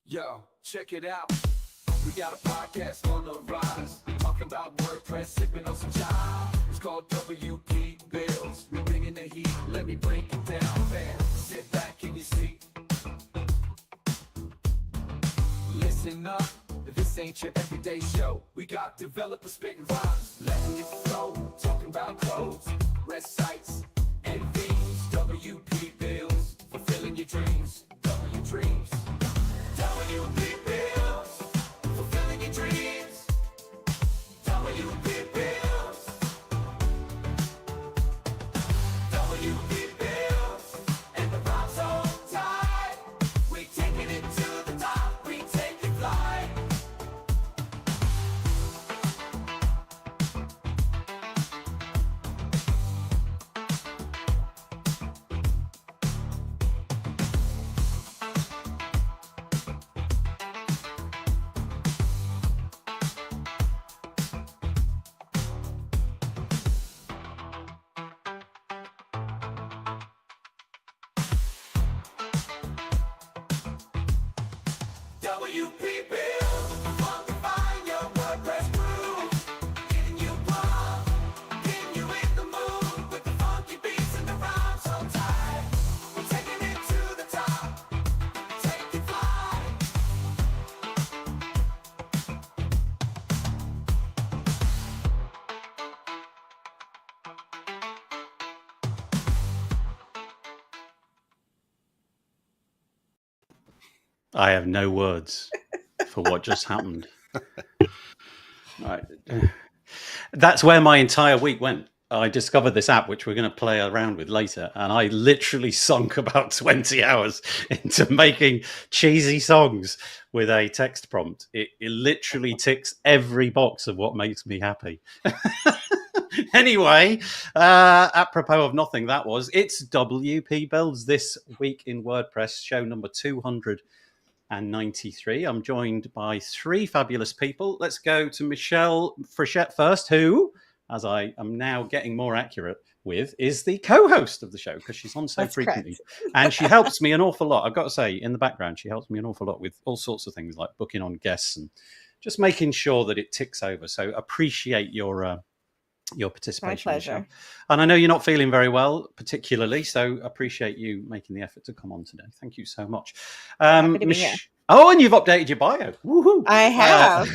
Yo, check it out. We got a podcast on the rise. Talking about WordPress, sipping on some chai. It's called WP Bills. We're bringing the heat. Let me break it down, man. Sit back in your seat. Listen up. This ain't your everyday show. We got developers spitting rhymes. Letting it flow. Talking about clothes, rest sites, and themes. WP Bills. Fulfilling your dreams. W dreams. WP Bills. Fulfilling your dreams. WP Bills. WP Bills. And the rhymes on time. We taking it to the top. We take it fly. WP Bills, funky your WordPress groove. Getting you pumped, getting you in the mood with the funky beats and the rhymes on time. We're taking it to the top, take it fly. I have no words for what just happened. Right. That's where my entire week went. I discovered this app, which we're going to play around with later, and I literally sunk about 20 hours into making cheesy songs with a text prompt. It literally ticks every box of what makes me happy. Anyway, apropos of nothing, it's WP Builds this week in WordPress, show number 293. I'm joined by three fabulous people. Let's go to Michelle Frechette first, who, as I am now getting more accurate with, is the co-host of the show because she's on so That's frequently. correct. And she helps me an awful lot. I've got to say, in the background, she helps me an awful lot with all sorts of things like booking on guests and just making sure that it ticks over. So appreciate your participation. My pleasure. Michelle. And I know you're not feeling very well, particularly, so appreciate you making the effort to come on today. Thank you so much. Happy to be here. Oh, and you've updated your bio. Woohoo! I have.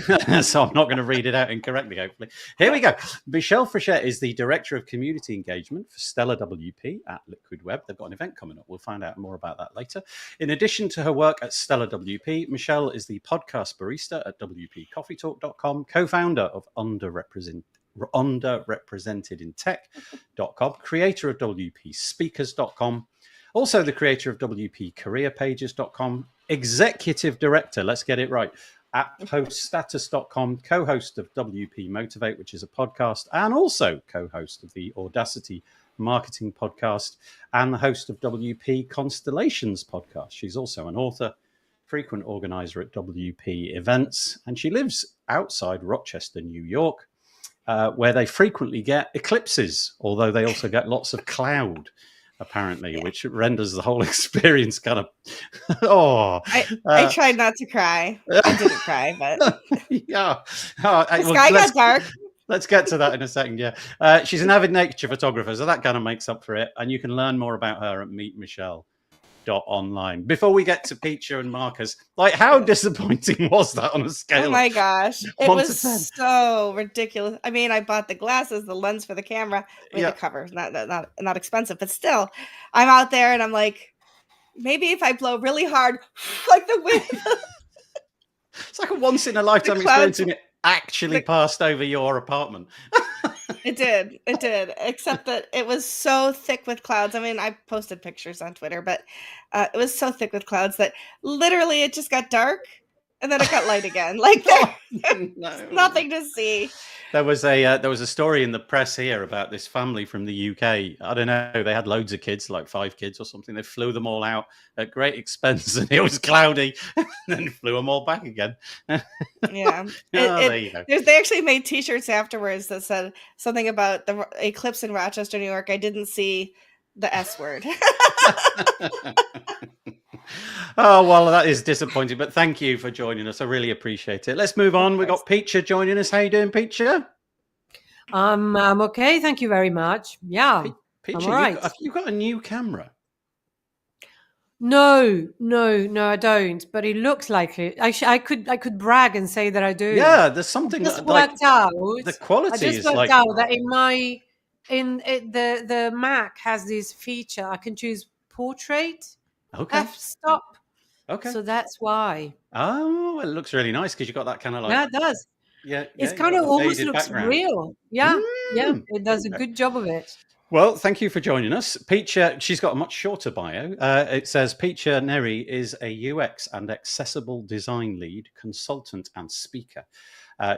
So I'm not going to read it out incorrectly, hopefully. Here we go. Michelle Frechette is the Director of Community Engagement for Stellar WP at Liquid Web. They've got an event coming up. We'll find out more about that later. In addition to her work at Stellar WP, Michelle is the podcast barista at WPCoffeeTalk.com, co-founder of underrepresentedintech.com, creator of WPspeakers.com, also the creator of WPcareerpages.com, executive director, let's get it right, at poststatus.com, co-host of WP Motivate, which is a podcast, and also co-host of the Audacity Marketing Podcast, and the host of WP Constellations Podcast. She's also an author, frequent organizer at WP events, and she lives outside Rochester, New York, where they frequently get eclipses, although they also get lots of cloud, apparently, which renders the whole experience kind of... I tried not to cry. I didn't cry, but... yeah. The sky got dark. Let's get to that in a second, yeah. She's an avid nature photographer, so that kind of makes up for it. And you can learn more about her at meetmichelle.online. Before we get to Piccia and Marcus, like, how disappointing was that on a scale? Oh my gosh. It 1 to was 10? so ridiculous. I mean, I bought the glasses, the lens for the camera. I mean, Yeah. the cover is not expensive, but still, I'm out there and I'm like, maybe if I blow really hard, like the wind. It's like a once-in-a-lifetime The clouds- experience, and it actually passed over your apartment. It did. Except that it was so thick with clouds. I mean, I posted pictures on Twitter, but it was so thick with clouds that literally it just got dark and then it got light again. Like there's nothing to see. There was a story in the press here about this family from the UK. I don't know. They had loads of kids, like 5 kids or something. They flew them all out at great expense, and it was cloudy, and then flew them all back again. Yeah. There you go. They actually made T-shirts afterwards that said something about the eclipse in Rochester, New York. I didn't see the S word. Oh, well, that is disappointing, but thank you for joining us. I really appreciate it. Let's move on. We've got Piccia joining us. How you doing, Piccia? I'm okay. Thank you very much. Yeah, I'm Piccia, all right. have you got a new camera? No, I don't. But it looks like it. I could brag and say that I do. Yeah, there's something I just like worked out. the quality I just is worked like out that the Mac has this feature. I can choose portrait, okay. f-stop. Okay. So that's why. Oh, well, it looks really nice because you got that kind of like Yeah, it does. it's It's kind of almost looks background. real. Yeah, yeah. Mm. It does a good job of it. Well, thank you for joining us. Piccia, she's got a much shorter bio. It says Piccia Neri is a UX and accessible design lead, consultant and speaker.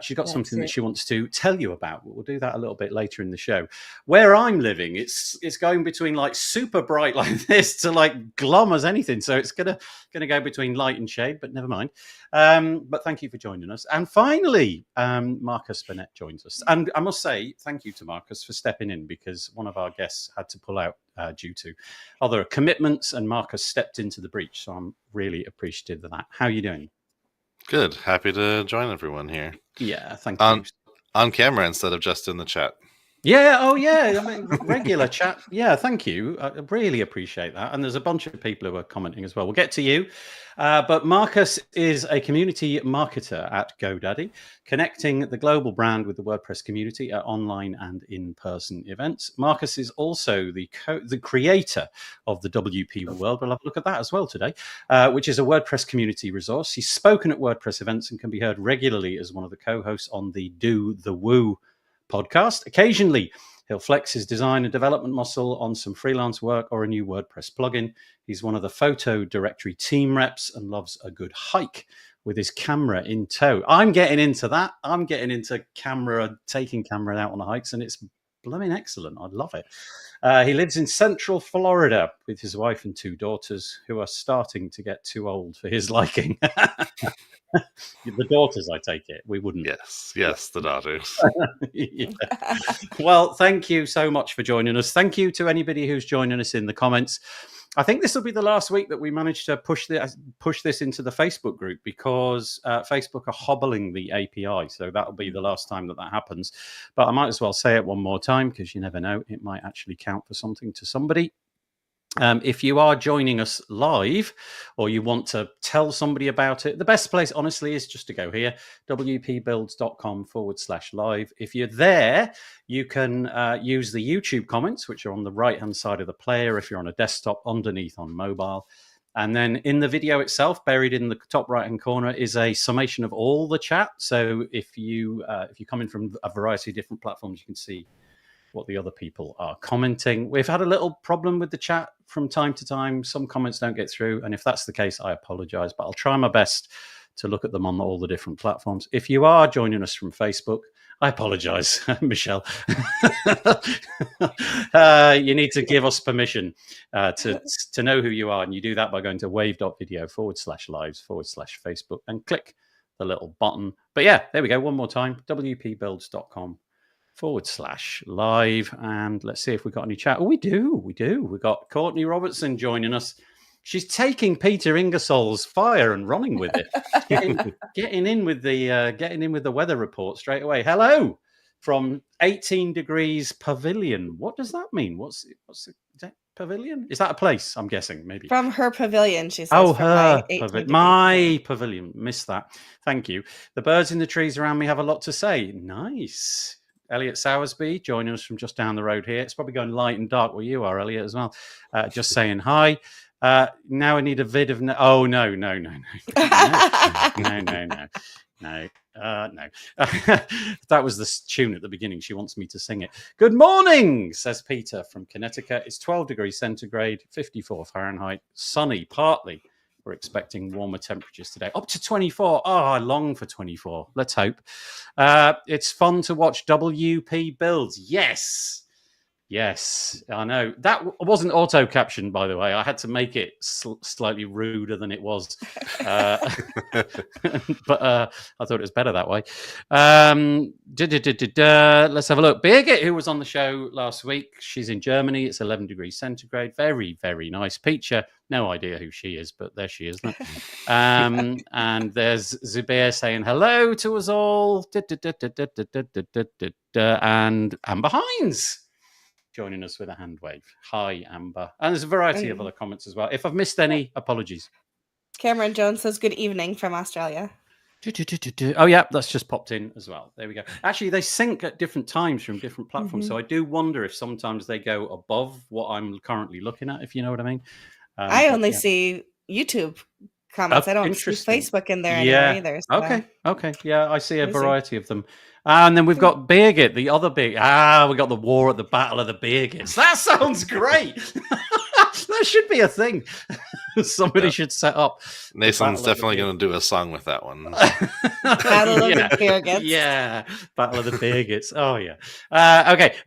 She's got something that she wants to tell you about. We'll do that a little bit later in the show. Where I'm living, it's going between like super bright like this to like glum as anything. So it's gonna go between light and shade, but never mind. But thank you for joining us. And finally, Marcus Burnette joins us. And I must say thank you to Marcus for stepping in because one of our guests had to pull out due to other commitments, and Marcus stepped into the breach. So I'm really appreciative of that. How are you doing? Good. Happy to join everyone here. Yeah, thank you. On camera instead of just in the chat. Yeah, oh yeah, I mean, regular chat. Yeah, thank you. I really appreciate that. And there's a bunch of people who are commenting as well. We'll get to you. But Marcus is a community marketer at GoDaddy, connecting the global brand with the WordPress community at online and in-person events. Marcus is also the creator of the WP World. We'll have a look at that as well today, which is a WordPress community resource. He's spoken at WordPress events and can be heard regularly as one of the co-hosts on the Do the Woo podcast. Occasionally, he'll flex his design and development muscle on some freelance work or a new WordPress plugin. He's one of the photo directory team reps and loves a good hike with his camera in tow. I'm getting into that. I'm getting into taking camera out on the hikes, and it's blooming excellent. I love it. He lives in Central Florida with his wife and 2 daughters who are starting to get too old for his liking. The daughters, I take it. We wouldn't. Yes, the daughters. Yeah. Well, thank you so much for joining us. Thank you to anybody who's joining us in the comments. I think this will be the last week that we managed to push this into the Facebook group because Facebook are hobbling the API. So that'll be the last time that happens. But I might as well say it one more time because you never know. It might actually count for something to somebody. If you are joining us live or you want to tell somebody about it, the best place, honestly, is just to go here, wpbuilds.com/live. If you're there, you can use the YouTube comments, which are on the right-hand side of the player if you're on a desktop, underneath on mobile. And then in the video itself, buried in the top right-hand corner, is a summation of all the chat. So if you come in from a variety of different platforms, you can see what the other people are commenting. We've had a little problem with the chat from time to time. Some comments don't get through. And if that's the case, I apologize, but I'll try my best to look at them on all the different platforms. If you are joining us from Facebook, I apologize, Michelle. You need to give us permission to know who you are. And you do that by going to wave.video/lives/Facebook and click the little button. But yeah, there we go. One more time, wpbuilds.com/live. And let's see if we've got any chat. Oh, we do. We've got Courtney Robertson joining us. She's taking Peter Ingersoll's fire and running with it. getting in with the weather report straight away. Hello from 18 degrees pavilion. What does that mean? What's that pavilion? Is that a place? I'm guessing maybe From her pavilion, she says. Oh, from her my pavilion. Missed that. Thank you. The birds in the trees around me have a lot to say. Nice. Elliot Sowersby joining us from just down the road here. It's probably going light and dark where you are, Elliot, as well. Just saying hi. Now I need a vid of... Oh, no. No. That was the tune at the beginning. She wants me to sing it. Good morning, says Peter from Connecticut. It's 12 degrees centigrade, 54 Fahrenheit, sunny, partly. We're expecting warmer temperatures today. Up to 24. Oh, I long for 24. Let's hope. It's fun to watch WP builds. Yes. Yes, I know. That wasn't auto-captioned, by the way. I had to make it slightly ruder than it was. But I thought it was better that way. Let's have a look. Birgit, who was on the show last week, she's in Germany. It's 11 degrees centigrade. Very, very nice. Piccia, no idea who she is, but there she is. And there's Zubair saying hello to us all. And Amber Hines joining us with a hand wave. Hi, Amber. And there's a variety of other comments as well. If I've missed any, apologies. Cameron Jones says good evening from Australia. Oh, yeah, that's just popped in as well. There we go. Actually, they sync at different times from different platforms. So I do wonder if sometimes they go above what I'm currently looking at, if you know what I mean. I only see YouTube comments. I don't see Facebook in there anymore either. So. Okay. Yeah, I see a variety of them. And then we've got Birgit, the other big. We got the war at the Battle of the Birgits. That sounds great. That should be a thing. Somebody should set up. Nathan's definitely going to do a song with that one. Battle of the Birgits. Yeah, Battle of the Birgits. Oh yeah.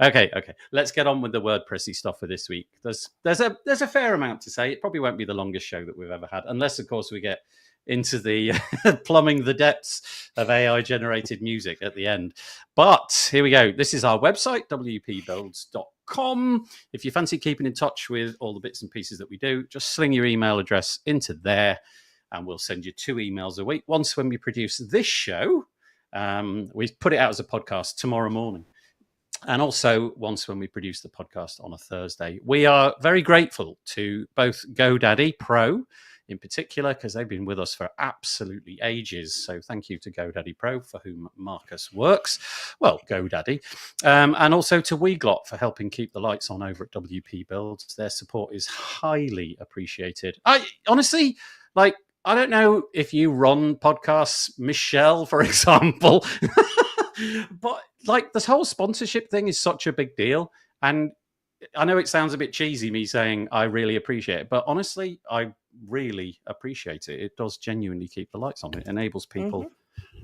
Okay. Let's get on with the WordPressy stuff for this week. There's a fair amount to say. It probably won't be the longest show that we've ever had, unless of course we get into the plumbing the depths of AI generated music at the end. But here we go. This is our website, wpbuilds.com. If you fancy keeping in touch with all the bits and pieces that we do, just sling your email address into there and we'll send you 2 emails a week. Once when we produce this show, we put it out as a podcast tomorrow morning. And also once when we produce the podcast on a Thursday. We are very grateful to both GoDaddy Pro in particular, because they've been with us for absolutely ages. So thank you to GoDaddy Pro, for whom Marcus works. Well, GoDaddy. And also to Weglot for helping keep the lights on over at WP Builds. Their support is highly appreciated. Honestly, I don't know if you run podcasts, Michelle, for example, but this whole sponsorship thing is such a big deal. And I know it sounds a bit cheesy, me saying I really appreciate it, but honestly, I really appreciate it. It does genuinely keep the lights on. It enables people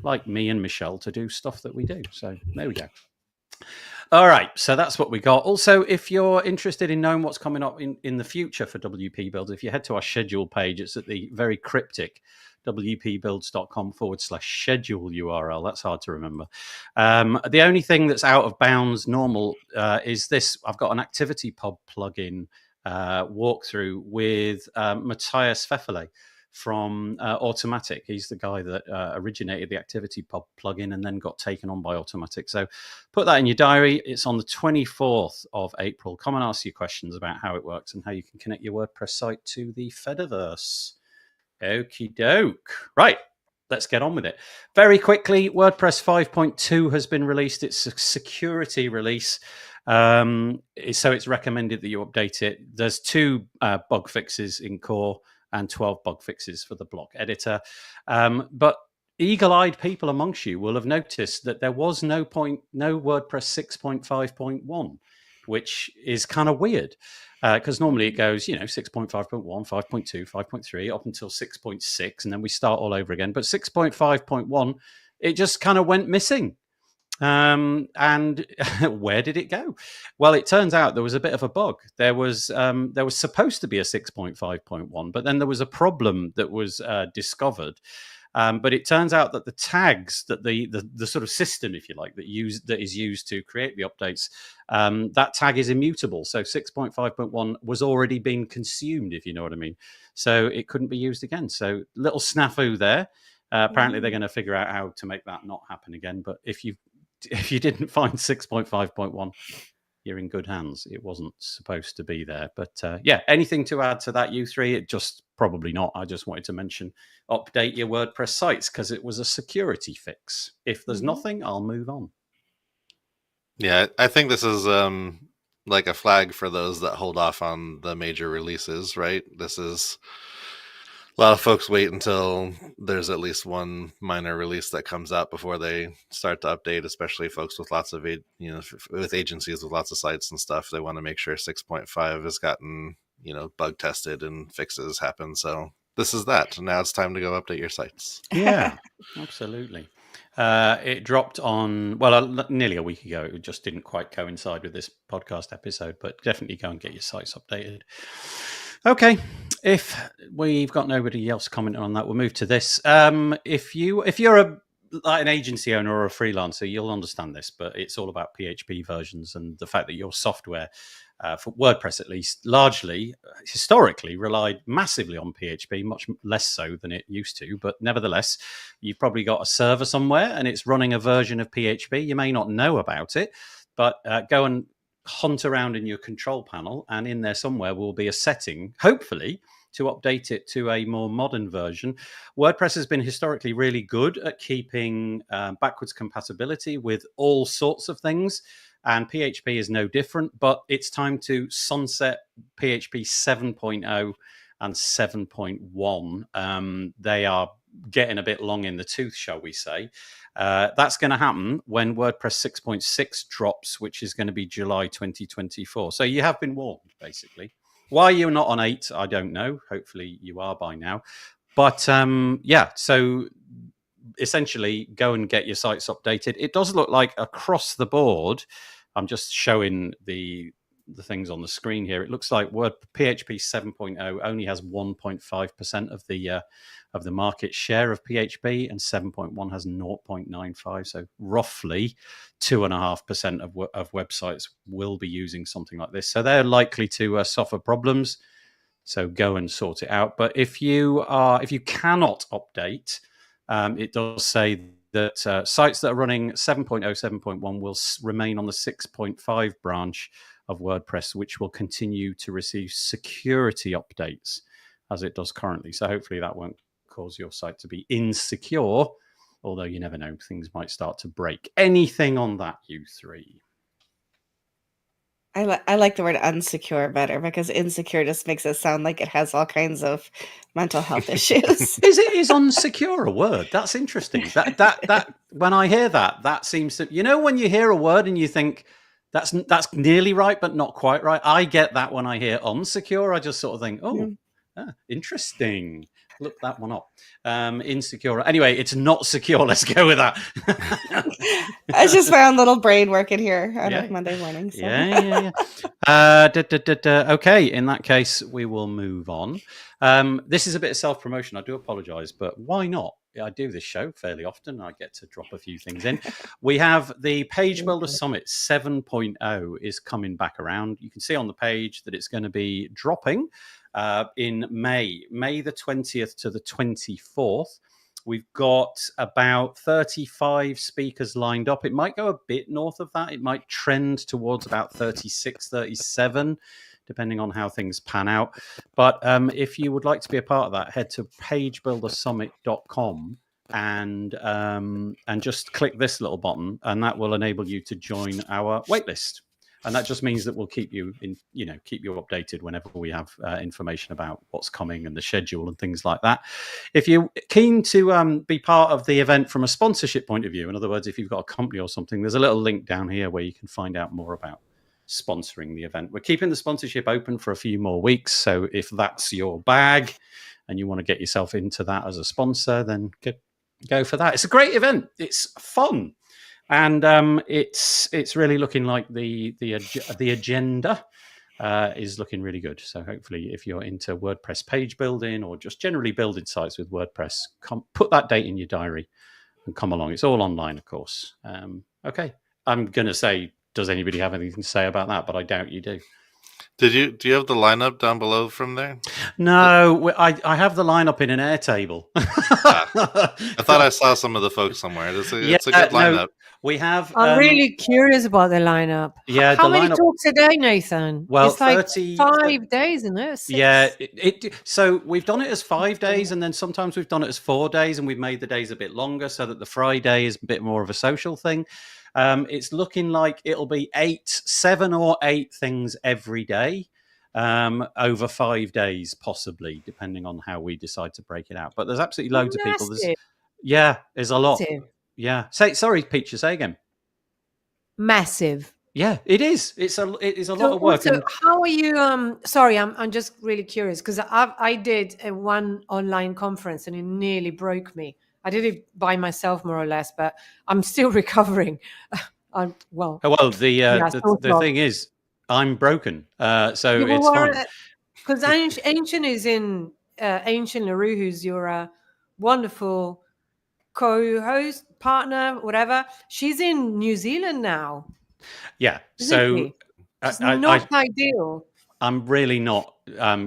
like me and Michelle to do stuff that we do. So there we go. All right, so that's what we got. Also, if you're interested in knowing what's coming up in the future for WP Builds, if you head to our schedule page, it's at the very cryptic wpbuilds.com/schedule URL. That's hard to remember. The only thing that's out of bounds normal is this. I've got an Activity Pub plugin walkthrough with Matthias Pfeffele from Automatic. He's the guy that originated the Activity Pub plugin and then got taken on by Automatic. So put that in your diary. It's on the 24th of April. Come and ask your questions about how it works and how you can connect your WordPress site to the Fediverse. Okie doke. Right, let's get on with it. Very quickly, WordPress 5.2 has been released. It's a security release. So it's recommended that you update it. There's 2 bug fixes in core and 12 bug fixes for the block editor. But eagle-eyed people amongst you will have noticed that there was no WordPress 6.5.1, which is kind of weird. Because normally it goes, 6.5.1, 5.2, 5.3, up until 6.6, and then we start all over again. But 6.5.1, it just kind of went missing. And where did it go? Well, it turns out there was a bit of a bug. There was supposed to be a 6.5.1, but then there was a problem that was discovered. But it turns out that the tags that the sort of system, if you like, that is used to create the updates, that tag is immutable. So 6.5.1 was already being consumed, if you know what I mean. So it couldn't be used again. So little snafu there. Apparently they're going to figure out how to make that not happen again. But if you didn't find 6.5.1, you're in good hands. It wasn't supposed to be there. But anything to add to that, you three? It just probably not. I just wanted to mention update your WordPress sites because it was a security fix. If there's nothing, I'll move on. Yeah, I think this is like a flag for those that hold off on the major releases, right? This is a lot of folks wait until there's at least one minor release that comes out before they start to update, especially folks with lots of, with agencies with lots of sites and stuff. They want to make sure 6.5 has gotten, bug tested and fixes happen. So this is that. Now it's time to go update your sites. Yeah, absolutely. It dropped on, nearly a week ago. It just didn't quite coincide with this podcast episode, but definitely go and get your sites updated. Okay, if we've got nobody else commenting on that, we'll move to this. If you're like an agency owner or a freelancer, you'll understand this, but it's all about PHP versions and the fact that your software, for WordPress at least, largely historically relied massively on PHP, much less so than it used to. But nevertheless, you've probably got a server somewhere and it's running a version of PHP. You may not know about it, but go and hunt around in your control panel, and in there somewhere will be a setting, hopefully, to update it to a more modern version. WordPress has been historically really good at keeping backwards compatibility with all sorts of things, and PHP is no different, but it's time to sunset PHP 7.0 and 7.1. They are getting a bit long in the tooth, shall we say. That's going to happen when WordPress 6.6 drops, which is going to be July 2024. So you have been warned, basically. Why you're not on 8, I don't know. Hopefully you are by now. But so essentially go and get your sites updated. It does look like across the board, I'm just showing the things on the screen here. It looks like PHP 7.0 only has 1.5% of the market share of PHP, and 7.1 has 0.95. So roughly 2.5% of websites will be using something like this. So they're likely to suffer problems. So go and sort it out. But if you cannot update, it does say that sites that are running 7.0, 7.1 will remain on the 6.5 branch of WordPress, which will continue to receive security updates as it does currently. So hopefully that won't cause your site to be insecure, although you never know, things might start to break. Anything on that, you three? I like the word unsecure better, because insecure just makes it sound like it has all kinds of mental health issues. Is unsecure a word? That's interesting. That when I hear that seems to, when you hear a word and you think that's nearly right but not quite right. I get that when I hear unsecure. I just sort of think, interesting. Look that one up. Insecure. Anyway, it's not secure. Let's go with that. It's just my own little brain working here on a Monday morning. So. Yeah. Okay, in that case, we will move on. This is a bit of self-promotion. I do apologize, but why not? I do this show fairly often. I get to drop a few things in. We have the Page Builder Summit 7.0 is coming back around. You can see on the page that it's going to be dropping in May the 20th to the 24th. We've got about 35 speakers lined up. It might go a bit north of that. It might trend towards about 36, 37, depending on how things pan out. But if you would like to be a part of that, head to pagebuildersummit.com and just click this little button, and that will enable you to join our waitlist. And that just means that we'll keep you keep you updated whenever we have information about what's coming and the schedule and things like that. If you're keen to be part of the event from a sponsorship point of view, in other words, if you've got a company or something, there's a little link down here where you can find out more about sponsoring the event. We're keeping the sponsorship open for a few more weeks. So if that's your bag and you want to get yourself into that as a sponsor, then go for that. It's a great event. It's fun. And it's really looking like the agenda is looking really good. So hopefully, if you're into WordPress page building or just generally building sites with WordPress, put that date in your diary and come along. It's all online, of course. Okay, I'm going to say, does anybody have anything to say about that? But I doubt you do. Do you have the lineup down below from there? No, I have the lineup in an Airtable. I thought I saw some of the folks somewhere. It's a good lineup. No, we have. I'm really curious about the lineup. Yeah, how many talks a day, Nathan? Well, it's like 30, 5 days, isn't it? 6? Yeah, so we've done it as 5 days, and then sometimes we've done it as 4 days, and we've made the days a bit longer so that the Friday is a bit more of a social thing. It's looking like it'll be 7 or 8 things every day over 5 days, possibly, depending on how we decide to break it out. But there's absolutely loads of people. There's a lot. Yeah. Sorry, Piccia, say again. Massive. Yeah, it is. It is a lot of work. Also, how are you? Sorry, I'm just really curious because I did one online conference and it nearly broke me. I did it by myself, more or less, but I'm still recovering. Well, Well, yeah, sort the of. thing is, I'm broken, so Yeah, it's fine. because Ancient is in Ancient LaRue, who's your wonderful co-host, partner, whatever. She's in New Zealand now, Yeah. isn't So she? She's I not ideal. I'm really not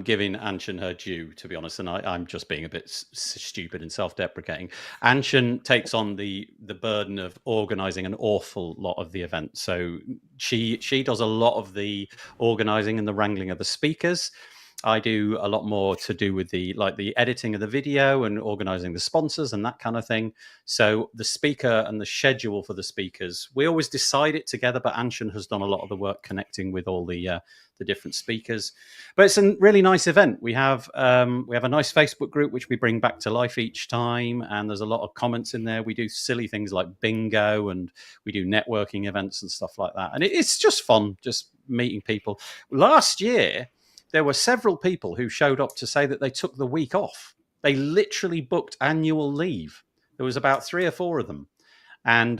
giving Anshan her due, to be honest, and I'm just being a bit stupid and self-deprecating. Anshan takes on the burden of organising an awful lot of the event, so she does a lot of the organising and the wrangling of the speakers. I do a lot more to do with the editing of the video and organising the sponsors and that kind of thing. So the speaker and the schedule for the speakers, we always decide it together, but Anshan has done a lot of the work connecting with all the different speakers. But it's a really nice event. We have a nice Facebook group which we bring back to life each time, and there's a lot of comments in there. We do silly things like bingo, and we do networking events and stuff like that. And it's just fun, just meeting people. Last year, there were several people who showed up to say that they took the week off. They literally booked annual leave. There was about 3 or 4 of them. And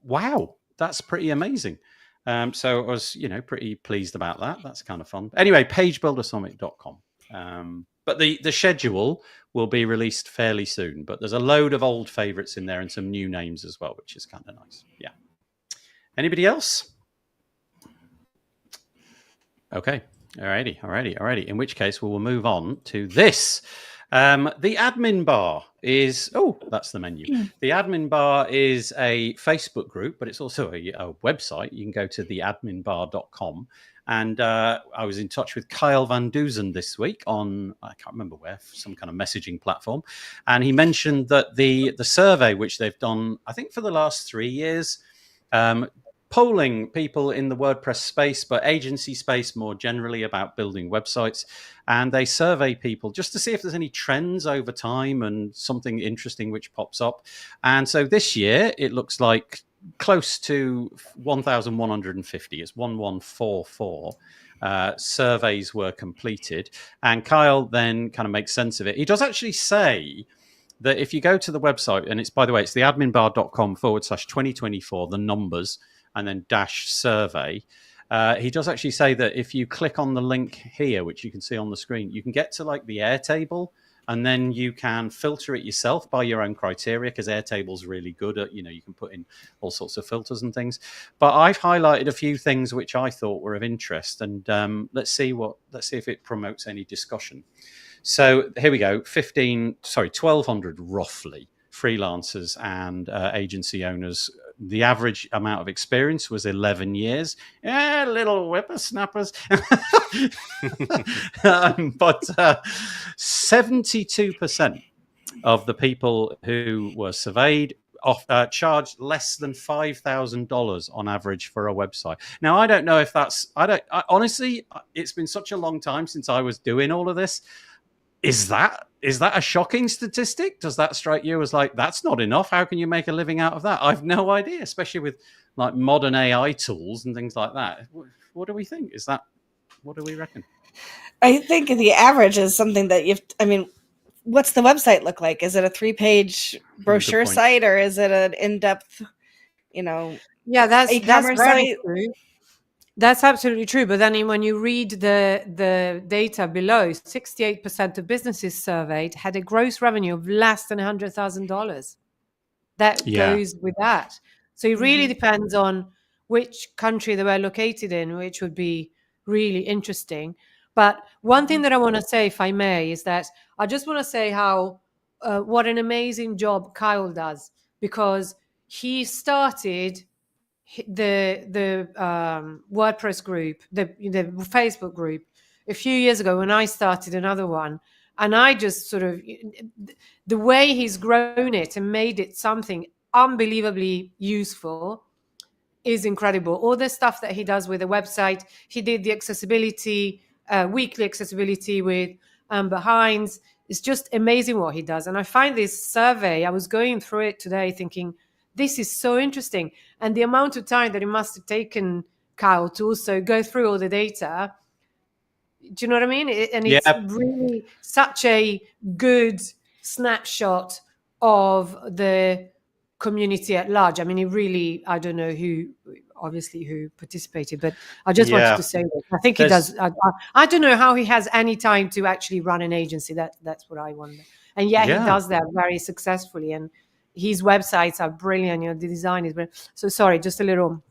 wow, that's pretty amazing. So I was, pretty pleased about that. That's kind of fun. Anyway, pagebuildersummit.com. But the schedule will be released fairly soon. But there's a load of old favorites in there and some new names as well, which is kind of nice. Yeah. Anybody else? Okay. Alrighty. In which case, we will move on to this. The admin bar is, that's the menu. The admin bar is a Facebook group, but it's also a website. You can go to theadminbar.com. And I was in touch with Kyle Van Duzen this week on, I can't remember where, some kind of messaging platform. And he mentioned that the survey, which they've done, I think for the last 3 years, polling people in the WordPress space, but agency space more generally, about building websites. And they survey people just to see if there's any trends over time and something interesting which pops up. And so this year, it looks like close to 1,150. It's 1,144 surveys were completed. And Kyle then kind of makes sense of it. He does actually say that if you go to the website, and it's, by the way, it's theadminbar.com/2024, the numbers, and then -survey. He does actually say that if you click on the link here, which you can see on the screen, you can get to like the Airtable, and then you can filter it yourself by your own criteria, because Airtable's really good at, you can put in all sorts of filters and things. But I've highlighted a few things which I thought were of interest, and let's see if it promotes any discussion. So here we go. 1,200 roughly freelancers and agency owners. The average amount of experience was 11 years. Little whippersnappers. But 72% of the people who were surveyed charged less than $5,000 on average for a website. Now, I don't know if honestly, it's been such a long time since I was doing all of this. Is that a shocking statistic? Does that strike you as like, that's not enough? How can you make a living out of that? I've no idea, especially with like modern AI tools and things like that. What do we think? What do we reckon? I think the average is something that what's the website look like? Is it a 3-page brochure site, or is it an in-depth, Yeah, that's very site? true. That's absolutely true. But then when you read the data below, 68% of businesses surveyed had a gross revenue of less than $100,000. That goes with that. So it really depends on which country they were located in, which would be really interesting. But one thing that I want to say, if I may, is that I just want to say how what an amazing job Kyle does, because he started the WordPress group, the Facebook group, a few years ago when I started another one. And I just sort of, the way he's grown it and made it something unbelievably useful is incredible. All the stuff that he does with the website, he did the accessibility, weekly accessibility with Behinds. It's just amazing what he does. And I find this survey, I was going through it today thinking, this is so interesting. And the amount of time that it must have taken Kyle to also go through all the data. Do you know what I mean? And it's really such a good snapshot of the community at large. I mean, it really, I don't know who participated, but I just wanted Yeah. to say that. I think he There's- does. I don't know how he has any time to actually run an agency. That's what I wonder. And yeah, he does that very successfully. And his websites are brilliant. You know, the design is brilliant. So sorry, just a little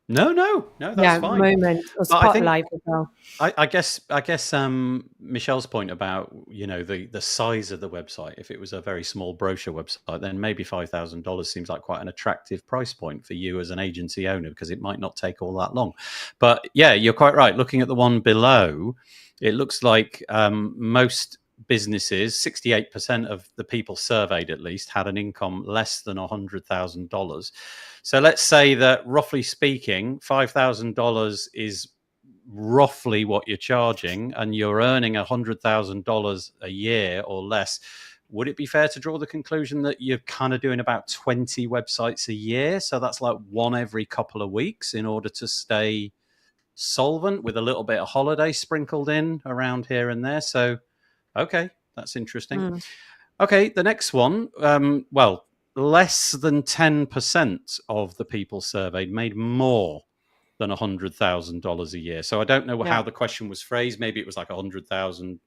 No, that's fine. moment of But I think- spotlight as well. I guess Michelle's point about, you know, the size of the website, if it was a very small brochure website, then maybe $5,000 seems like quite an attractive price point for you as an agency owner, because it might not take all that long. But yeah, you're quite right. Looking at the one below, it looks like most businesses, 68% of the people surveyed at least, had an income less than $100,000. So let's say that, roughly speaking, $5,000 is roughly what you're charging, and you're earning $100,000 a year or less. Would it be fair to draw the conclusion that you're kind of doing about 20 websites a year? So that's like one every couple of weeks in order to stay solvent, with a little bit of holiday sprinkled in around here and there. So, okay, that's interesting. Okay, the next one. Well, less than 10% of the people surveyed made more than $100,000 a year. So I don't know how the question was phrased. Maybe it was like 100,000,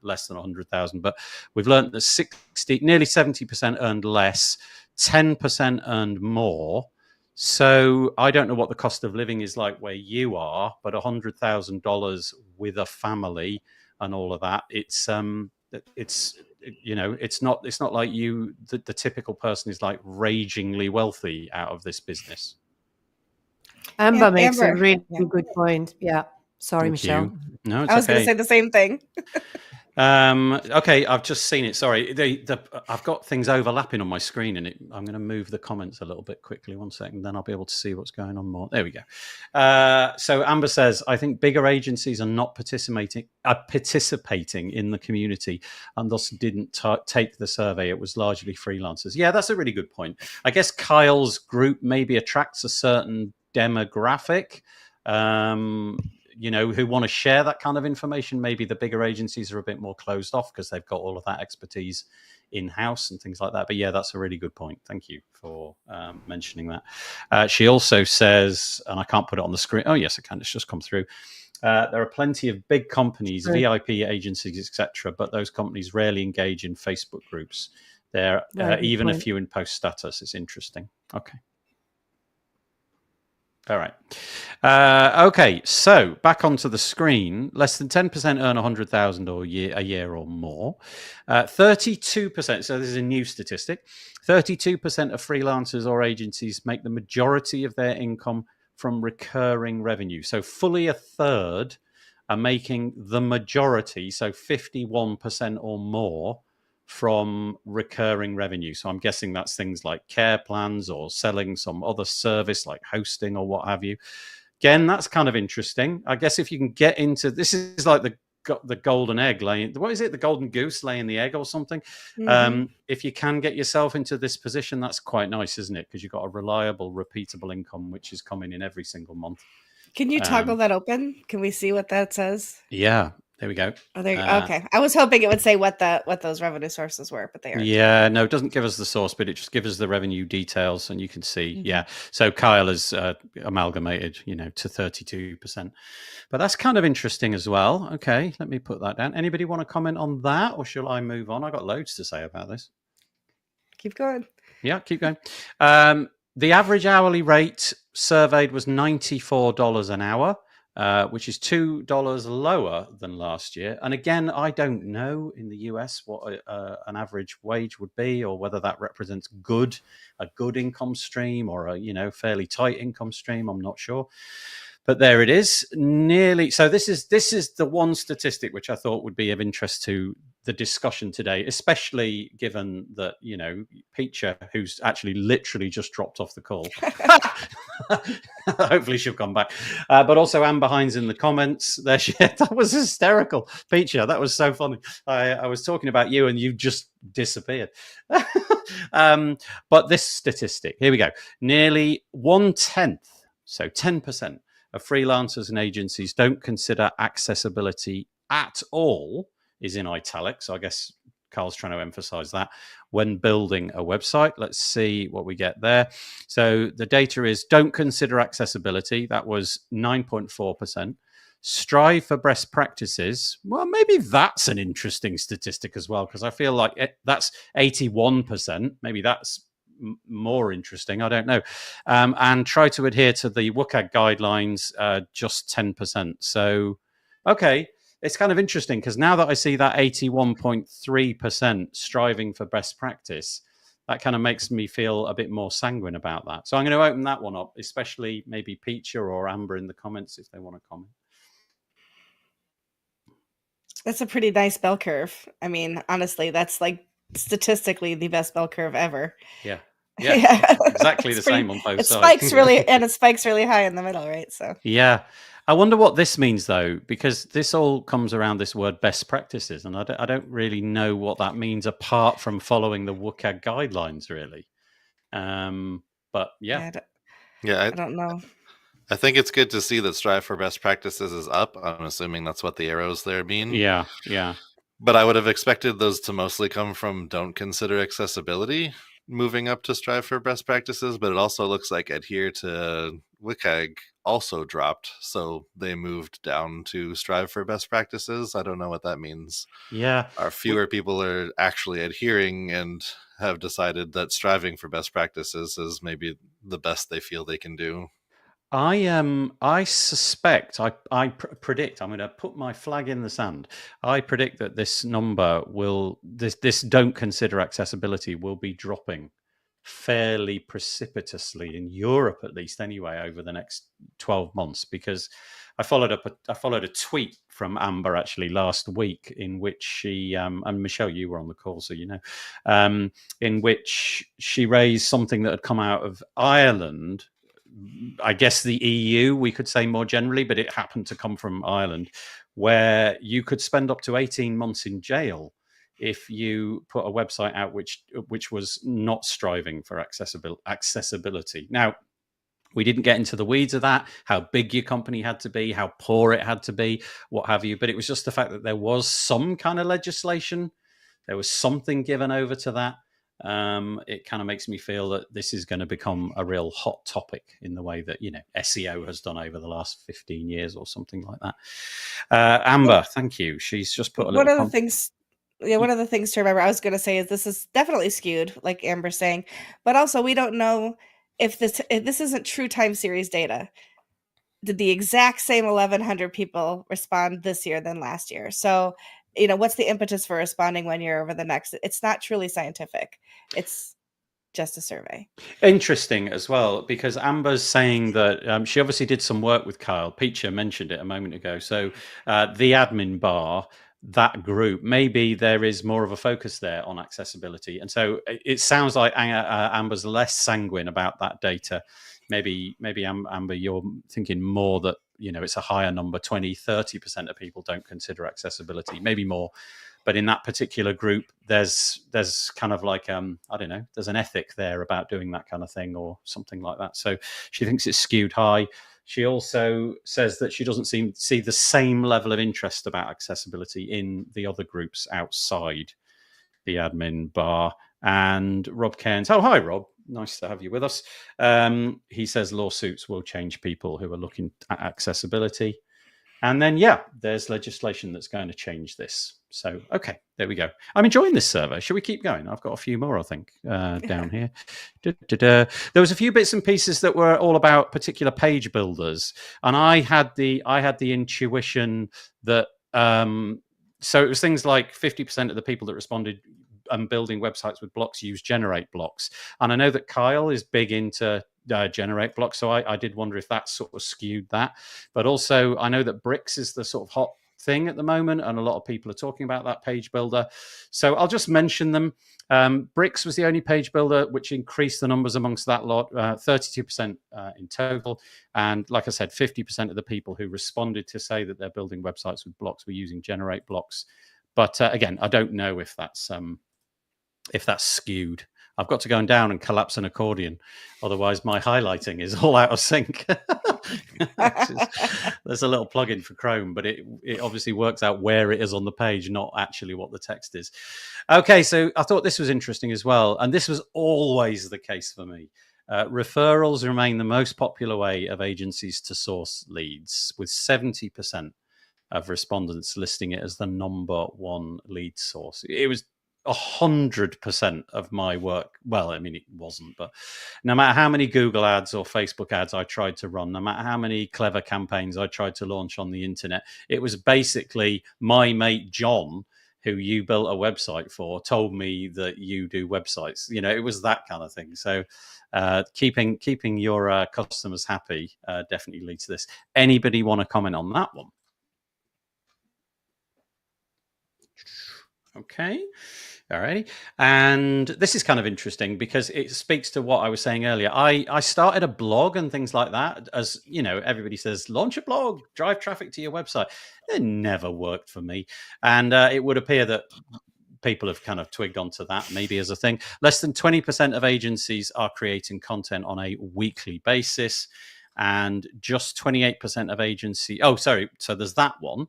less than 100,000. But we've learned that nearly 70% earned less, 10% earned more. So I don't know what the cost of living is like where you are, but $100,000 with a family and all of that, it's you know, it's not like the typical person is like ragingly wealthy out of this business. Amber makes a really good point. Yeah. Sorry, Thank Michelle. you. No, it's I was going to say the same thing. Okay, I've just seen it. Sorry, I've got things overlapping on my screen, and I'm going to move the comments a little bit quickly. 1 second, then I'll be able to see what's going on more. There we go. So Amber says, I think bigger agencies are not participating in the community, and thus didn't take the survey. It was largely freelancers. Yeah, that's a really good point. I guess Kyle's group maybe attracts a certain demographic. You know, who want to share that kind of information. Maybe the bigger agencies are a bit more closed off because they've got all of that expertise in-house and things like that. But yeah, that's a really good point. Thank you for mentioning that. She also says, and I can't put it on the screen. Oh, yes, I can. It's just come through. There are plenty of big companies, VIP agencies, etc., but those companies rarely engage in Facebook groups. There are even a few in post status. It's interesting. Okay. All right. Okay, so back onto the screen. Less than 10% earn 100,000 a year or more. 32%. So this is a new statistic. 32% of freelancers or agencies make the majority of their income from recurring revenue. So fully a third are making the majority, so 51% or more, from recurring revenue. So I'm guessing that's things like care plans or selling some other service like hosting or what have you. Again, that's kind of interesting. I guess if you can get into this, is like the golden egg laying. What is it? The golden goose laying the egg or something. If you can get yourself into this position, that's quite nice, isn't it? Because you've got a reliable, repeatable income which is coming in every single month. Can you toggle that open? Can we see what that says? Yeah. There we go. Oh, okay. I was hoping it would say what those revenue sources were, but they aren't. Yeah, no, it doesn't give us the source, but it just gives us the revenue details, and you can see. Yeah, so Kyle has amalgamated, to 32%, but that's kind of interesting as well. Okay, let me put that down. Anybody want to comment on that, or shall I move on? I got loads to say about this. Keep going. Yeah, keep going. The average hourly rate surveyed was $94 an hour. Which is $2 lower than last year. And again, I don't know in the US what an average wage would be, or whether that represents a good income stream, or a fairly tight income stream. I'm not sure. But there it is. Nearly. So this is the one statistic which I thought would be of interest to the discussion today, especially given that, Piccia, who's actually literally just dropped off the call. Hopefully she'll come back. But also Amber Hines in the comments. There she is. That was hysterical. Piccia, that was so funny. I was talking about you and you just disappeared. But this statistic, here we go. Nearly 1/10, so 10%, of freelancers and agencies don't consider accessibility at all, is in italics. So I guess Carl's trying to emphasize that when building a website. Let's see what we get there. So the data is don't consider accessibility. That was 9.4%. Strive for best practices. Well, maybe that's an interesting statistic as well, because I feel like that's 81%. Maybe that's more interesting. I don't know. And try to adhere to the WCAG guidelines, just 10%. So, okay. It's kind of interesting because now that I see that 81.3% striving for best practice, that kind of makes me feel a bit more sanguine about that. So I'm going to open that one up, especially maybe Piccia or Amber in the comments if they want to comment. That's a pretty nice bell curve. I mean, honestly, that's like statistically the best bell curve ever. Yeah. Yeah. Yeah, exactly the It's pretty- same on both It sides. spikes really, and it spikes really high in the middle, right? So Yeah. I wonder what this means, though, because this all comes around this word best practices, and I don't really know what that means apart from following the WCAG guidelines, really. But yeah. Yeah, I don't know. I think it's good to see that strive for best practices is up. I'm assuming that's what the arrows there mean. Yeah, yeah. But I would have expected those to mostly come from don't consider accessibility moving up to strive for best practices, but it also looks like adhere to WCAG also dropped, so they moved down to strive for best practices. I don't know what that means. Yeah. Are fewer people are actually adhering and have decided that striving for best practices is maybe the best they feel they can do. I suspect, I predict, I'm going to put my flag in the sand. I predict that this number this don't consider accessibility will be dropping fairly precipitously in Europe, at least anyway, over the next 12 months, because I followed a tweet from Amber actually last week in which she and Michelle, you were on the call, so you know, in which she raised something that had come out of Ireland. I guess the EU, we could say more generally, but it happened to come from Ireland, where you could spend up to 18 months in jail if you put a website out which was not striving for accessibility. Now, we didn't get into the weeds of that, how big your company had to be, how poor it had to be, what have you. But it was just the fact that there was some kind of legislation. There was something given over to that. It kind of makes me feel that this is going to become a real hot topic in the way that, you know, SEO has done over the last 15 years or something like that. Amber, thank you. She's just put a little... One of the things to remember, I was going to say, is this is definitely skewed, like Amber's saying, but also we don't know if this isn't true time series data. Did the exact same 1,100 people respond this year than last year? So, you know, what's the impetus for responding one year over the next? It's not truly scientific. It's just a survey. Interesting as well, because Amber's saying that she obviously did some work with Kyle. Piccia mentioned it a moment ago. So the admin bar, that group, maybe there is more of a focus there on accessibility. And so it sounds like Amber's less sanguine about that data. Maybe Amber, you're thinking more that, you know, it's a higher number, 20-30% of people don't consider accessibility, maybe more. But in that particular group, there's kind of like, I don't know, there's an ethic there about doing that kind of thing or something like that. So she thinks it's skewed high. She also says that she doesn't see the same level of interest about accessibility in the other groups outside the admin bar. And Rob Cairns, oh, hi, Rob. Nice to have you with us. He says lawsuits will change people who are looking at accessibility. And then, yeah, there's legislation that's going to change this. So, okay, there we go. I'm enjoying this survey. Should we keep going? I've got a few more, I think, down here. There was a few bits and pieces that were all about particular page builders, and I had the intuition that so it was things like 50% of the people that responded building websites with blocks use generate blocks, and I know that Kyle is big into generate blocks, so I did wonder if that sort of skewed that. But also I know that bricks is the sort of hot thing at the moment, and a lot of people are talking about that page builder, so I'll just mention them. Bricks was the only page builder which increased the numbers amongst that lot, 32% in total, and like I said, 50% of the people who responded to say that they're building websites with blocks were using generate blocks. But again, I don't know if that's skewed. I've got to go down and collapse an accordion. Otherwise, my highlighting is all out of sync. There's a little plugin for Chrome, but it obviously works out where it is on the page, not actually what the text is. Okay, so I thought this was interesting as well. And this was always the case for me. Referrals remain the most popular way of agencies to source leads, with 70% of respondents listing it as the number one lead source. It was 100% of my work. Well, I mean, it wasn't, but no matter how many Google ads or Facebook ads I tried to run, no matter how many clever campaigns I tried to launch on the internet, it was basically my mate John, who you built a website for, told me that you do websites. You know, it was that kind of thing. So keeping your customers happy definitely leads to this. Anybody want to comment on that one? Okay. All right. And this is kind of interesting because it speaks to what I was saying earlier. I started a blog and things like that. As you know, everybody says, launch a blog, drive traffic to your website. It never worked for me. And it would appear that people have kind of twigged onto that maybe as a thing. Less than 20% of agencies are creating content on a weekly basis. And just 28% of agency. Oh, sorry. So there's that one.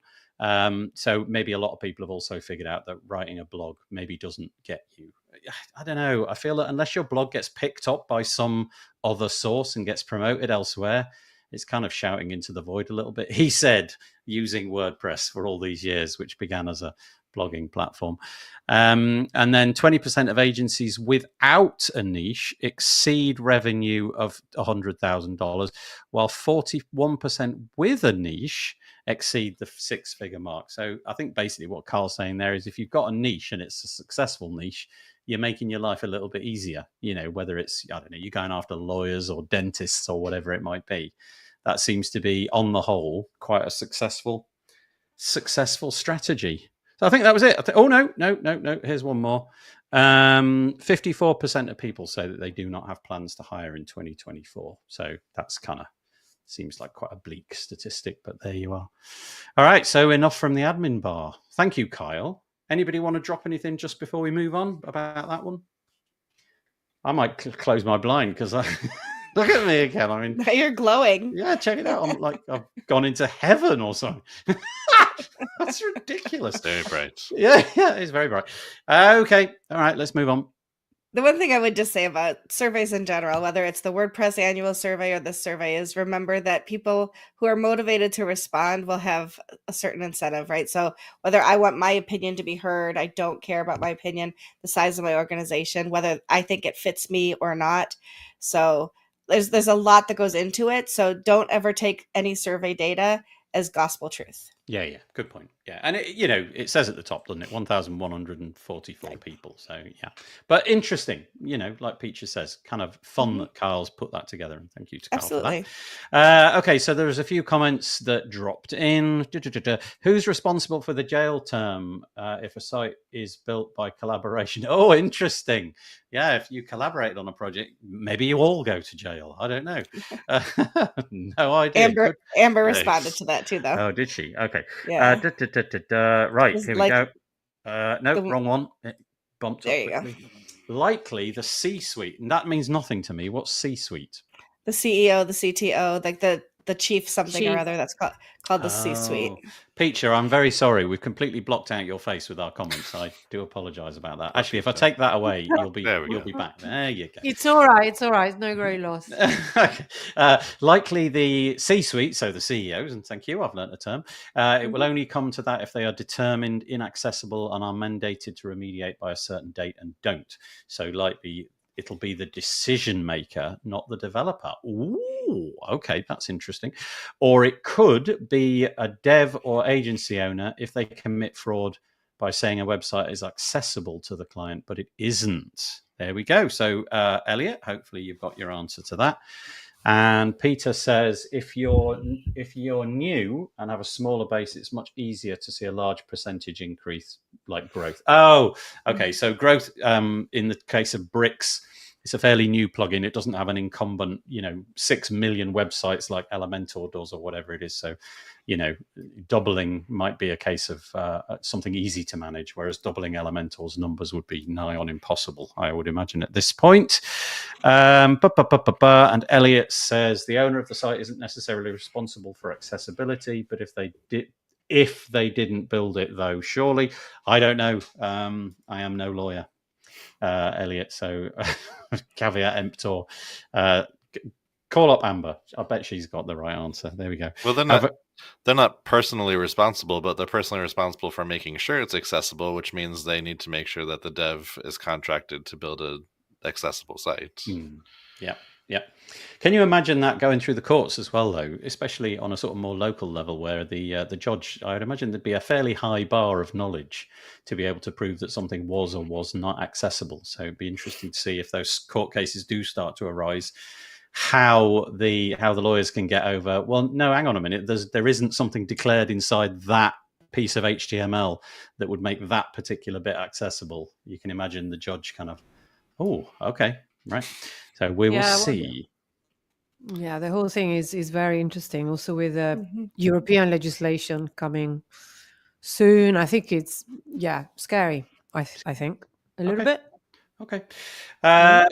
So maybe a lot of people have also figured out that writing a blog maybe doesn't get you. I don't know. I feel that unless your blog gets picked up by some other source and gets promoted elsewhere, it's kind of shouting into the void a little bit. He said using WordPress for all these years, which began as a blogging platform. And then 20% of agencies without a niche exceed revenue of $100,000, while 41% with a niche exceed the six-figure mark. So I think basically what Carl's saying there is if you've got a niche and it's a successful niche, you're making your life a little bit easier, you know, whether it's, I don't know, you're going after lawyers or dentists or whatever it might be. That seems to be, on the whole, quite a successful strategy. So I think that was it. No. Here's one more. 54% of people say that they do not have plans to hire in 2024. So that's kind of seems like quite a bleak statistic, but there you are. All right, so enough from the admin bar. Thank you, Kyle. Anybody want to drop anything just before we move on about that one? I might close my blind because I look at me again. I mean, Now you're glowing. Yeah, check it out. I'm like I've gone into heaven or something. That's ridiculous. Very bright. Yeah, it's very bright. Okay, all right, let's move on. The one thing I would just say about surveys in general, whether it's the WordPress annual survey or this survey, is remember that people who are motivated to respond will have a certain incentive, right? So whether I want my opinion to be heard, I don't care about my opinion, the size of my organization, whether I think it fits me or not. So there's a lot that goes into it. So don't ever take any survey data as gospel truth. Yeah, good point. Yeah, and it says at the top, doesn't it? 1,144 people. So yeah, but interesting. Like Piccia says, kind of fun that Carl's put that together. And thank you to Carl Absolutely. for that. Okay, so there's a few comments that dropped in. Who's responsible for the jail term if a site is built by collaboration? Oh, interesting. Yeah, if you collaborate on a project, maybe you all go to jail. I don't know. No idea. Amber responded to that too, though. Oh, did she? Okay. Yeah. Right, It's here like- we go. No, wrong one. It bumped There up you go. quickly. Likely the C-suite. And that means nothing to me. What's C-suite? The CEO, the CTO, like the chief something or Chief. other. That's called the C-suite. Piccia, I'm very sorry. We've completely blocked out your face with our comments. I do apologise about that. Actually, if I take that away, you'll be back. There you go. It's all right. It's all right. No great loss. Okay. Likely the C-suite, so the CEOs, and thank you, I've learnt a term. It will only come to that if they are determined inaccessible and are mandated to remediate by a certain date and don't. So likely it'll be the decision maker, not the developer. Ooh, okay, that's interesting. Or it could be a dev or agency owner if they commit fraud by saying a website is accessible to the client, but it isn't. There we go. So, Elliot, hopefully you've got your answer to that. And Peter says, if you're new and have a smaller base, it's much easier to see a large percentage increase, like growth. Oh, okay. So growth in the case of bricks it's a fairly new plugin. It doesn't have an incumbent, 6 million websites like Elementor does or whatever it is. So, doubling might be a case of something easy to manage, whereas doubling Elementor's numbers would be nigh on impossible, I would imagine, at this point. And Elliot says the owner of the site isn't necessarily responsible for accessibility, but if they didn't build it, though, surely. I don't know. I am no lawyer, Elliot, so caveat emptor. Call up Amber. I bet she's got the right answer. There we go. Well, they're not personally responsible, but they're personally responsible for making sure it's accessible, which means they need to make sure that the dev is contracted to build an accessible site. Yeah. Can you imagine that going through the courts as well, though, especially on a sort of more local level where the judge, I would imagine there'd be a fairly high bar of knowledge to be able to prove that something was or was not accessible. So it'd be interesting to see if those court cases do start to arise, how the lawyers can get over, well, no, hang on a minute, there isn't something declared inside that piece of HTML that would make that particular bit accessible. You can imagine the judge kind of, oh, okay, right. So we will see. Yeah, the whole thing is very interesting. Also with European legislation coming soon, I think it's scary. I think a little bit. Okay.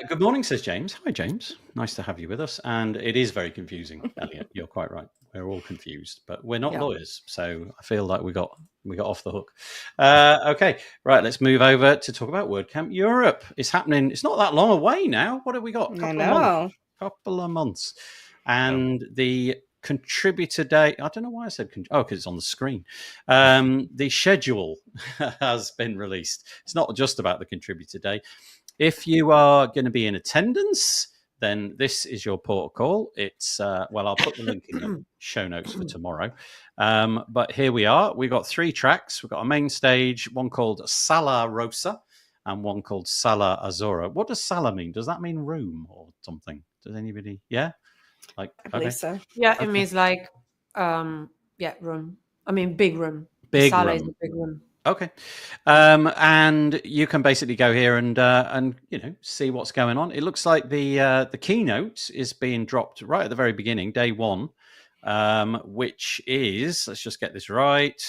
Good morning, says James. Hi, James. Nice to have you with us. And it is very confusing, Elliot. You're quite right. We're all confused, but we're not lawyers, so I feel like we got off the hook. Okay, right. Let's move over to talk about WordCamp Europe. It's happening. It's not that long away now. What have we got? Couple of months, and the contributor day. I don't know why I said because it's on the screen. The schedule has been released. It's not just about the contributor day. If you are going to be in attendance, then this is your port of call. It's I'll put the link in the show notes for tomorrow. But here we are. We've got 3 tracks. We've got a main stage, one called Sala Rosa and one called Sala Azora. What does Sala mean? Does that mean room or something? Does anybody? Yeah, I believe so. Yeah, it means like room. I mean, big room. Big Sala room. is a big room. Okay, and you can basically go here and see what's going on. It looks like the keynote is being dropped right at the very beginning, day 1, which is, let's just get this right,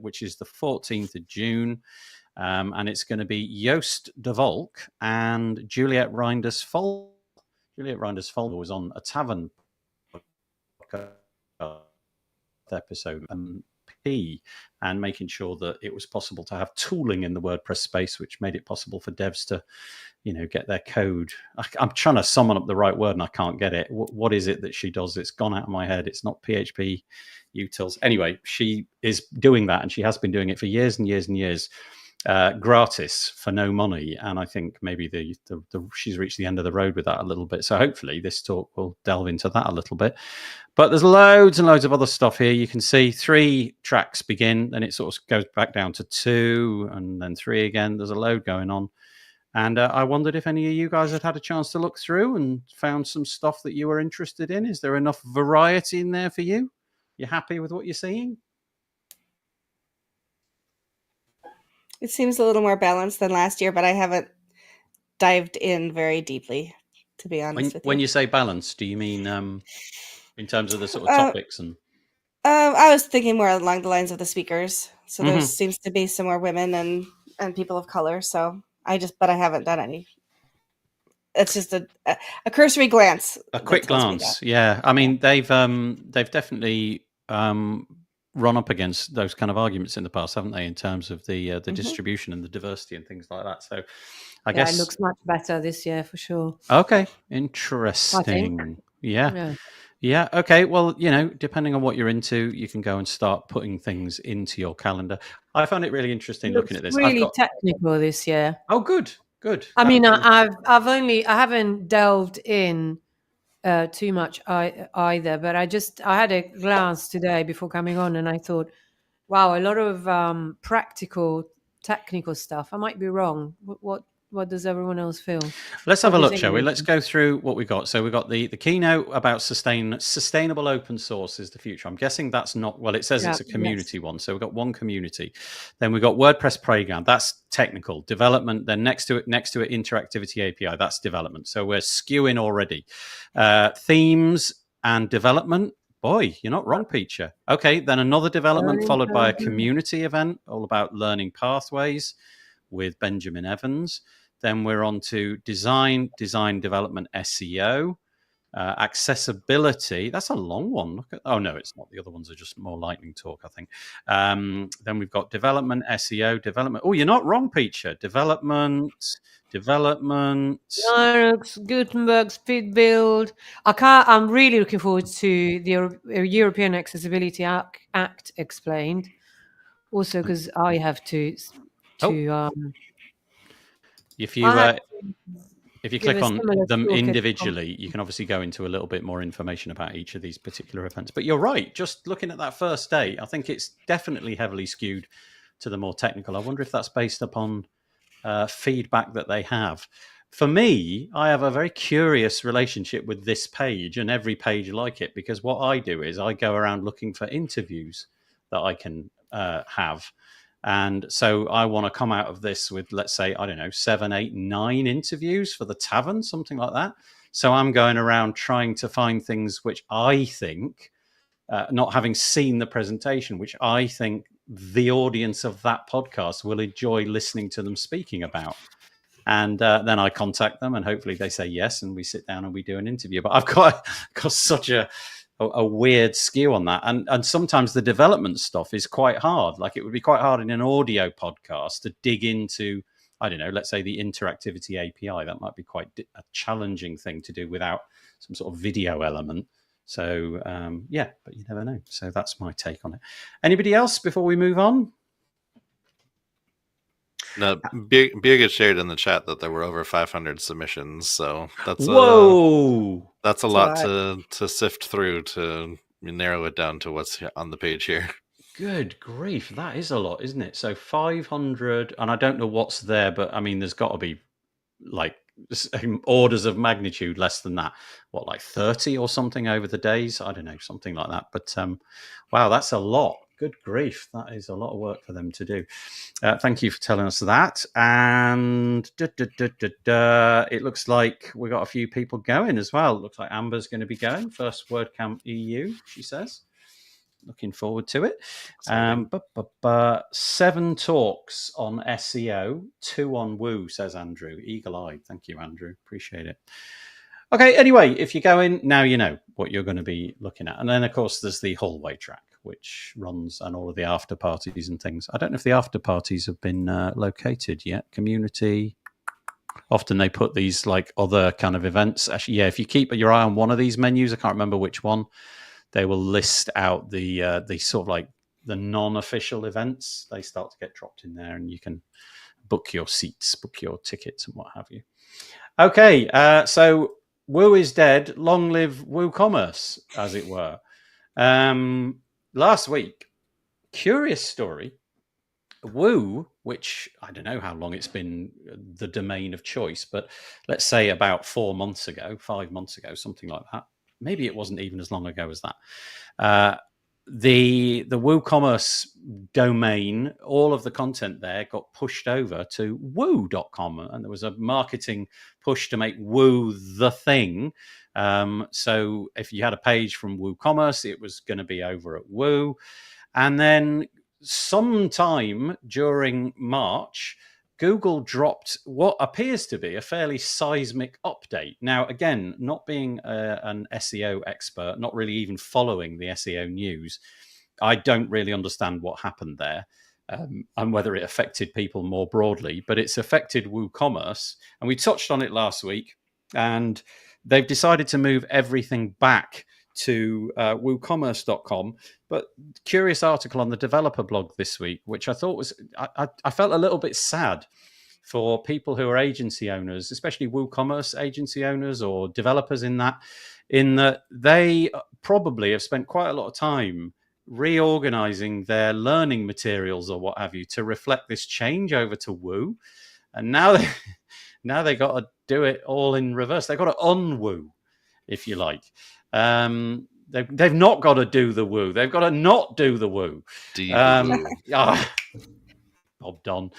which is the 14th of June, and it's going to be Joost de Volk and Juliet Reinders-Folder. Juliet Reinders-Folder was on a Tavern episode and making sure that it was possible to have tooling in the WordPress space, which made it possible for devs to, get their code. I'm trying to summon up the right word and I can't get it. What is it that she does? It's gone out of my head. It's not PHP utils. Anyway, she is doing that, and she has been doing it for years and years and years, gratis for no money. And I think maybe she's reached the end of the road with that a little bit. So hopefully this talk will delve into that a little bit. But there's loads and loads of other stuff here. You can see 3 tracks begin, then it sort of goes back down to 2 and then 3 again. There's a load going on. And I wondered if any of you guys had a chance to look through and found some stuff that you were interested in. Is there enough variety in there for you? You happy with what you're seeing? It seems a little more balanced than last year, but I haven't dived in very deeply, to be honest with you. When you say balance, do you mean in terms of the sort of topics? And I was thinking more along the lines of the speakers. So there seems to be some more women and people of color. So but I haven't done any. It's just a cursory glance. A quick glance, yeah. I mean, they've definitely run up against those kind of arguments in the past, haven't they? In terms of the distribution and the diversity and things like that. So, I guess it looks much better this year for sure. Okay, interesting. Yeah. Okay. Well, depending on what you're into, you can go and start putting things into your calendar. I found it really interesting looking at this. Really technical this year. Oh, good. I mean, I haven't delved in too much either, but I had a glance today before coming on, and I thought, wow, a lot of practical, technical stuff. I might be wrong. What what does everyone else feel? Let's have What a do you look, think, shall we? Let's Nathan? go through what we got. So we got the keynote about sustainable open source is the future. I'm guessing that's not, well, it says Yeah, it's a yes. community one. So we've got one community. Then we've got WordPress Playground. That's technical development. Then next to it, interactivity API. That's development. So we're skewing already. Themes and development. Boy, you're not wrong, Piccia. Okay, then another development Learning followed by a curve. community event all about learning pathways with Benjamin Evans. Then we're on to design development, SEO, accessibility. That's a long one. Look at, oh no, it's not. The other ones are just more lightning talk, I think. Then we've got development, SEO, development. Oh, you're not wrong, Piccia. Development. Linux, Gutenberg, speed build. I'm really looking forward to the European Accessibility Act explained. Also, because I have to. If I had you if you give click a on similar them toolkit. individually, you can obviously go into a little bit more information about each of these particular events. But you're right. Just looking at that first day, I think it's definitely heavily skewed to the more technical. I wonder if that's based upon feedback that they have. For me, I have a very curious relationship with this page and every page like it, because what I do is I go around looking for interviews that I can have. And so I want to come out of this with, let's say, I don't know, 7, 8, 9 interviews for the tavern, something like that. So I'm going around trying to find things which I think, not having seen the presentation, which I think the audience of that podcast will enjoy listening to them speaking about. And then I contact them and hopefully they say yes. And we sit down and we do an interview. But I've got such a weird skew on that. And sometimes the development stuff is quite hard. Like it would be quite hard in an audio podcast to dig into, I don't know, let's say the interactivity API. That might be quite a challenging thing to do without some sort of video element. So, yeah, but you never know. So that's my take on it. Anybody else before we move on? No, Birgit shared in the chat that there were over 500 submissions. So that's Whoa! That's a lot to sift through to narrow it down to what's on the page here. Good grief, that is a lot, isn't it? So 500, and I don't know what's there, but I mean, there's got to be like orders of magnitude less than that. What, like 30 or something over the days? I don't know, something like that. But wow, that's a lot. Good grief, that is a lot of work for them to do. Thank you for telling us that. And it looks like we got a few people going as well. It looks like Amber's going to be going. First WordCamp EU, she says. Looking forward to it. 7 talks on SEO, 2 on Woo, says Andrew. Eagle-eyed. Thank you, Andrew. Appreciate it. Okay, anyway, if you go in, now you know what you're going to be looking at. And then, of course, there's the hallway track, which runs, and all of the after parties and things. I don't know if the after parties have been located yet. Community. Often they put these like other kind of events. Actually, yeah, if you keep your eye on one of these menus, I can't remember which one, they will list out the sort of like the non-official events. They start to get dropped in there, and you can book your seats, book your tickets, and what have you. Okay, so Woo is dead. Long live WooCommerce, as it were. Last week, curious story. Woo, which I don't know how long it's been the domain of choice, but let's say about 4 months ago, 5 months ago, something like that. Maybe it wasn't even as long ago as that. The WooCommerce domain, all of the content there got pushed over to woo.com, and there was a marketing push to make Woo the thing. So if you had a page from WooCommerce, it was going to be over at Woo. And then sometime during March, Google dropped what appears to be a fairly seismic update. Now, again, not being an SEO expert, not really even following the SEO news, I don't really understand what happened there and whether it affected people more broadly, but it's affected WooCommerce. And we touched on it last week, and they've decided to move everything back to woocommerce.com. But curious article on the developer blog this week, which I thought was, I felt a little bit sad for people who are agency owners, especially WooCommerce agency owners or developers in that they probably have spent quite a lot of time reorganizing their learning materials or what have you to reflect this change over to Woo. And now Now they got to do it all in reverse. They've got to unwoo, if you like. They've not got to do the woo. They've got to not do the woo. Bob Don.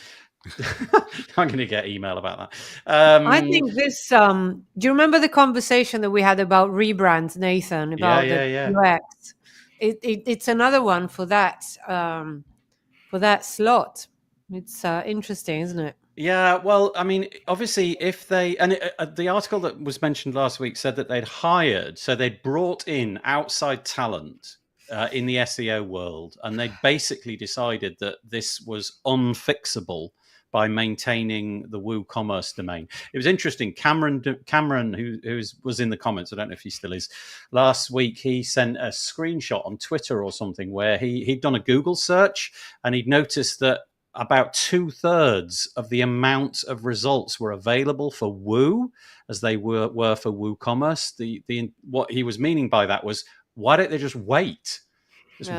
I'm going to get email about that. I think this. Do you remember the conversation that we had about rebrands, Nathan? About the UX. It's another one for that slot. It's interesting, isn't it? Yeah, well, I mean, obviously, if they the article that was mentioned last week said that they'd hired, so they'd brought in outside talent in the SEO world, and they basically decided that this was unfixable by maintaining the WooCommerce domain. It was interesting. Cameron, who was in the comments, I don't know if he still is, last week he sent a screenshot on Twitter or something where he'd done a Google search and he'd noticed that about 2/3 of the amount of results were available for Woo as they were for WooCommerce. What he was meaning by that was, why don't they just wait?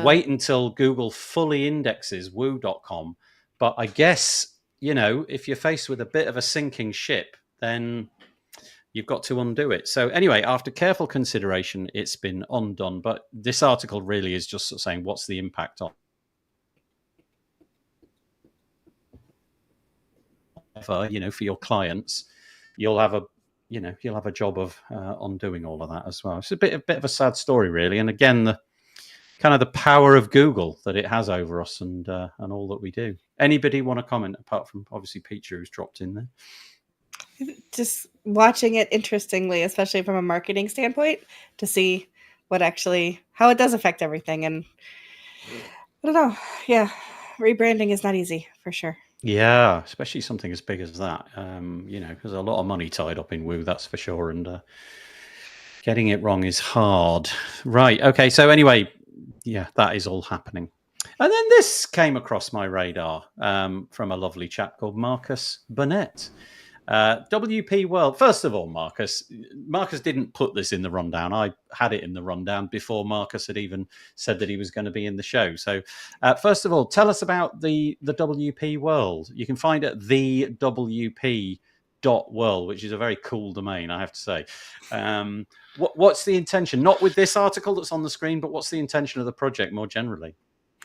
Wait until Google fully indexes woo.com. But I guess, if you're faced with a bit of a sinking ship, then you've got to undo it. So anyway, after careful consideration, it's been undone. But this article really is just saying, what's the impact on for your clients? You'll have a job of undoing all of that as well. It's a bit of a sad story, really. And again, the kind of the power of Google that it has over us and all that we do. Anybody want to comment apart from obviously Piccia, who's dropped in there? Just watching it interestingly, especially from a marketing standpoint, to see how it does affect everything. And I don't know. Yeah, rebranding is not easy for sure. Yeah, especially something as big as that. There's a lot of money tied up in Woo, that's for sure. And getting it wrong is hard. Right. Okay. So anyway, yeah, that is all happening. And then this came across my radar from a lovely chap called Marcus Burnette. WP World. First of all, Marcus didn't put this in the rundown. I had it in the rundown before Marcus had even said that he was going to be in the show. So first of all, tell us about the WP World. You can find it at thewp.world, which is a very cool domain, I have to say. What's the intention? Not with this article that's on the screen, but what's the intention of the project more generally?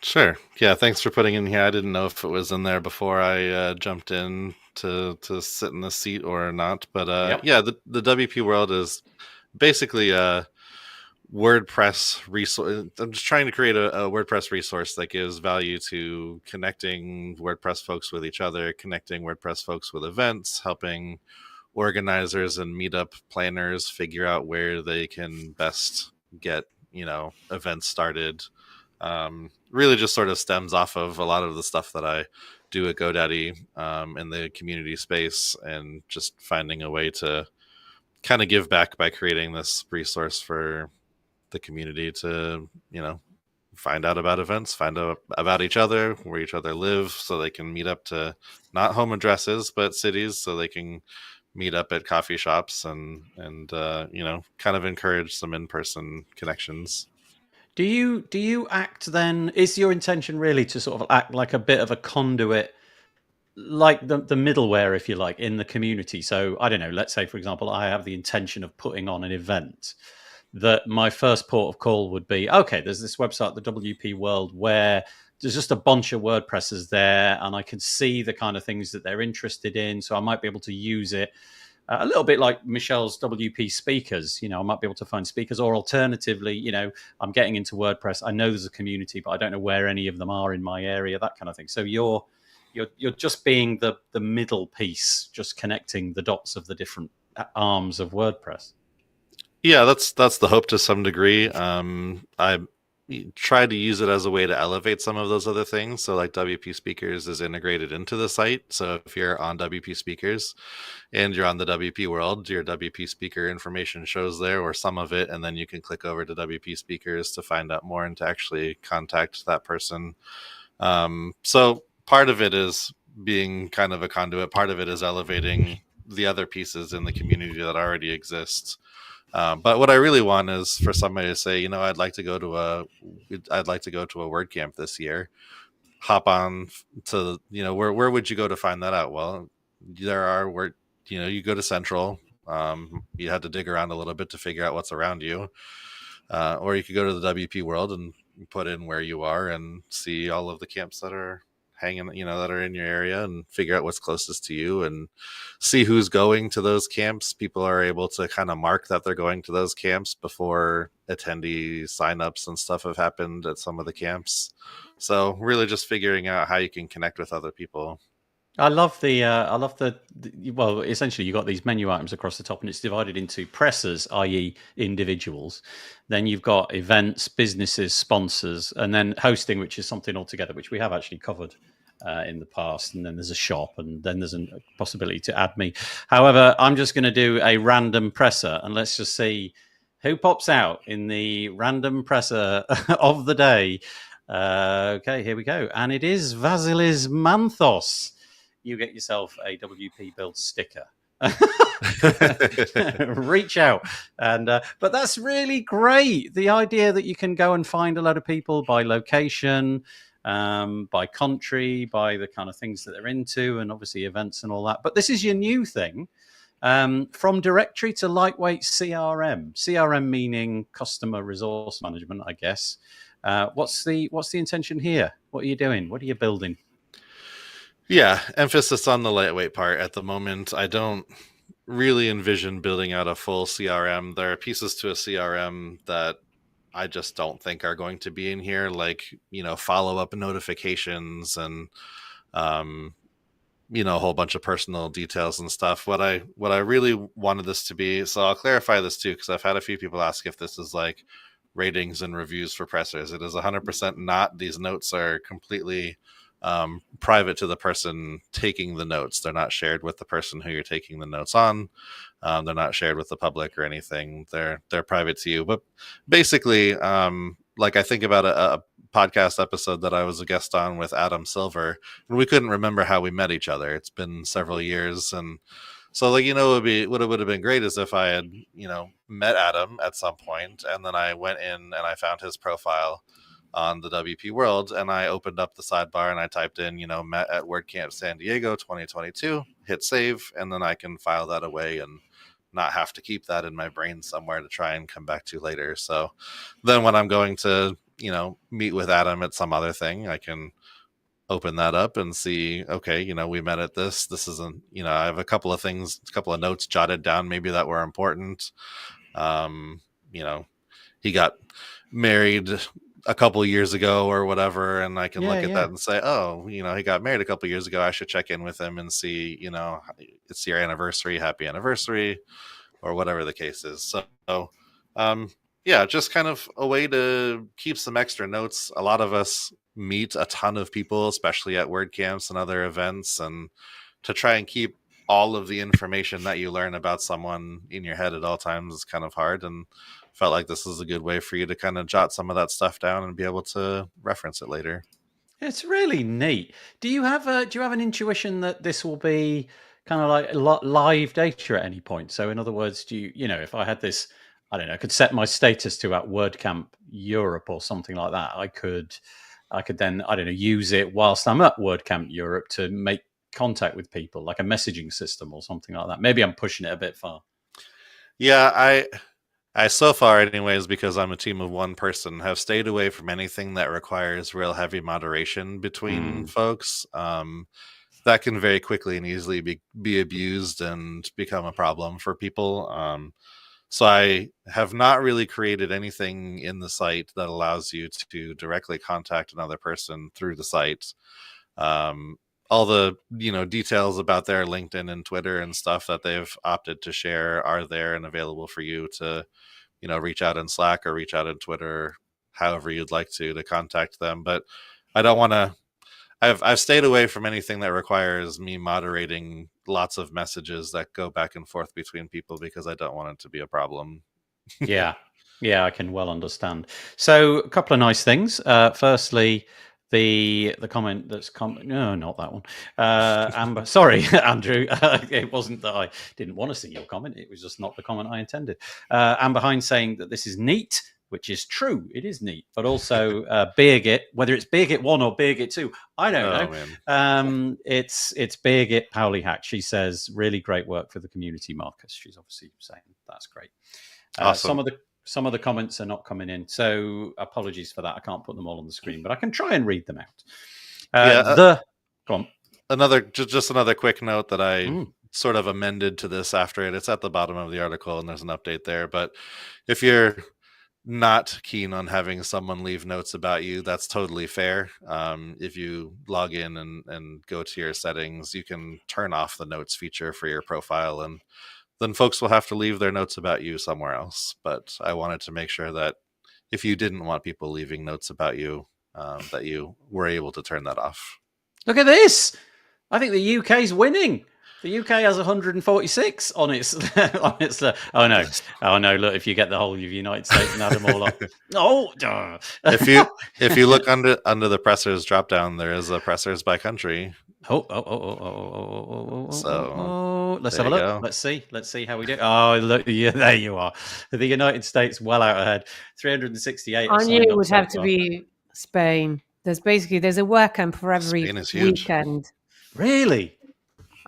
Sure. Yeah, thanks for putting in here. I didn't know if it was in there before I jumped in to sit in the seat or not. But yeah, the WP World is basically a WordPress resource. I'm just trying to create a WordPress resource that gives value to connecting WordPress folks with each other, connecting WordPress folks with events, helping organizers and meetup planners figure out where they can best get, events started. Really just sort of stems off of a lot of the stuff that I do at GoDaddy in the community space, and just finding a way to kind of give back by creating this resource for the community to, find out about events, find out about each other, where each other live, so they can meet up to not home addresses, but cities, so they can meet up at coffee shops and kind of encourage some in-person connections. Do you act then? Is your intention really to sort of act like a bit of a conduit, like the middleware, if you like, in the community? So I don't know. Let's say, for example, I have the intention of putting on an event. That my first port of call would be, okay, there's this website, the WP World, where there's just a bunch of WordPresses there, and I can see the kind of things that they're interested in. So I might be able to use it. A little bit like Michelle's WP speakers, I might be able to find speakers, or alternatively, I'm getting into WordPress. I know there's a community, but I don't know where any of them are in my area, that kind of thing. So you're just being the middle piece, just connecting the dots of the different arms of WordPress. Yeah, that's the hope to some degree. I try to use it as a way to elevate some of those other things. So like WP Speakers is integrated into the site. So if you're on WP Speakers and you're on the WP World, your WP Speaker information shows there, or some of it, and then you can click over to WP Speakers to find out more and to actually contact that person. So part of it is being kind of a conduit. Part of it is elevating the other pieces in the community that already exist. But what I really want is for somebody to say, I'd like to go to a WordCamp this year. Hop on to, where would you go to find that out? Well, there are you go to Central. You had to dig around a little bit to figure out what's around you. Or you could go to the WP World and put in where you are and see all of the camps that are hanging, that are in your area, and figure out what's closest to you and see who's going to those camps. People are able to kind of mark that they're going to those camps before attendee signups and stuff have happened at some of the camps. So really just figuring out how you can connect with other people. I love well, essentially you got these menu items across the top, and it's divided into pressers, i.e. individuals. Then you've got events, businesses, sponsors, and then hosting, which is something altogether, which we have actually covered in the past. And then there's a shop, and then there's a possibility to add me. However, I'm just going to do a random presser, and let's just see who pops out in the random presser of the day. Okay, here we go. And it is Vasilis Manthos. You get yourself a WP Build sticker. Reach out. And but that's really great. The idea that you can go and find a lot of people by location, by country, by the kind of things that they're into, and obviously events and all that. But this is your new thing. From directory to lightweight CRM. CRM meaning customer resource management, I guess. What's the intention here? What are you doing? What are you building? Yeah, emphasis on the lightweight part. At the moment, I don't really envision building out a full CRM. There are pieces to a CRM that I just don't think are going to be in here, like, follow-up notifications and, a whole bunch of personal details and stuff. What I really wanted this to be, so I'll clarify this too, because I've had a few people ask if this is like ratings and reviews for pressers. It is 100% not. These notes are completely private to the person taking the notes. They're not shared with the person who you're taking the notes on. They're not shared with the public or anything. They're private to you. But basically, like I think about a podcast episode that I was a guest on with Adam Silver, and we couldn't remember how we met each other. It's been several years, and so what it would have been great is if I had met Adam at some point, and then I went in and I found his profile on the WP World, and I opened up the sidebar and I typed in, met at WordCamp San Diego 2022, hit save, and then I can file that away and not have to keep that in my brain somewhere to try and come back to later. So then when I'm going to, meet with Adam at some other thing, I can open that up and see, okay, we met at this isn't, I have a couple of notes jotted down maybe that were important. He got married a couple of years ago or whatever, and I can look at that and say, oh, he got married a couple of years ago. I should check in with him and see, it's your anniversary, happy anniversary, or whatever the case is. So, just kind of a way to keep some extra notes. A lot of us meet a ton of people, especially at WordCamps and other events, and to try and keep all of the information that you learn about someone in your head at all times is kind of hard, and felt like this is a good way for you to kind of jot some of that stuff down and be able to reference it later. It's really neat. Do you have an intuition that this will be kind of like live data at any point? So in other words, do you, if I had this, I don't know, I could set my status to at WordCamp Europe or something like that. I could then, I don't know, use it whilst I'm at WordCamp Europe to make contact with people, like a messaging system or something like that. Maybe I'm pushing it a bit far. Yeah, I so far anyways, because I'm a team of one person, have stayed away from anything that requires real heavy moderation between folks. That can very quickly and easily be abused and become a problem for people. So I have not really created anything in the site that allows you to directly contact another person through the site. All the details about their LinkedIn and Twitter and stuff that they've opted to share are there and available for you to reach out in Slack or reach out in Twitter, however you'd like to contact them. But I don't want to. I've stayed away from anything that requires me moderating lots of messages that go back and forth between people, because I don't want it to be a problem. Yeah, I can well understand. So a couple of nice things. Firstly, the comment that's no, not that one. Amber, sorry, Andrew. It wasn't that I didn't want to see your comment. It was just not the comment I intended. Amber Hines saying that this is neat. which is true. It is neat, but also Birgit, whether it's Birgit 1 or Birgit 2, I don't know. Man. It's Birgit Powley Hack. She says, really great work for the community, Marcus. She's obviously saying that's great. Awesome. Some of the comments are not coming in, so apologies for that. I can't put them all on the screen, but I can try and read them out. Go on. Just another quick note that I sort of amended to this after it. It's at the bottom of the article, and there's an update there. But if you're not keen on having someone leave notes about you, that's totally fair. If you log in and go to your settings, you can turn off the notes feature for your profile, and then folks will have to leave their notes about you somewhere else. But I wanted to make sure that if you didn't want people leaving notes about you, that you were able to turn that off. Look at this. I think the UK's winning. The UK has 146 on its oh no! Look, if you get the whole of the United States and add them all up, if you look under the pressers drop down, there is a pressers by country. So let's have a look. Go. Let's see how we do. Oh, look, yeah, there you are. The United States well out ahead. 368. I knew it would have to be Spain. There's a WordCamp for every weekend. Really?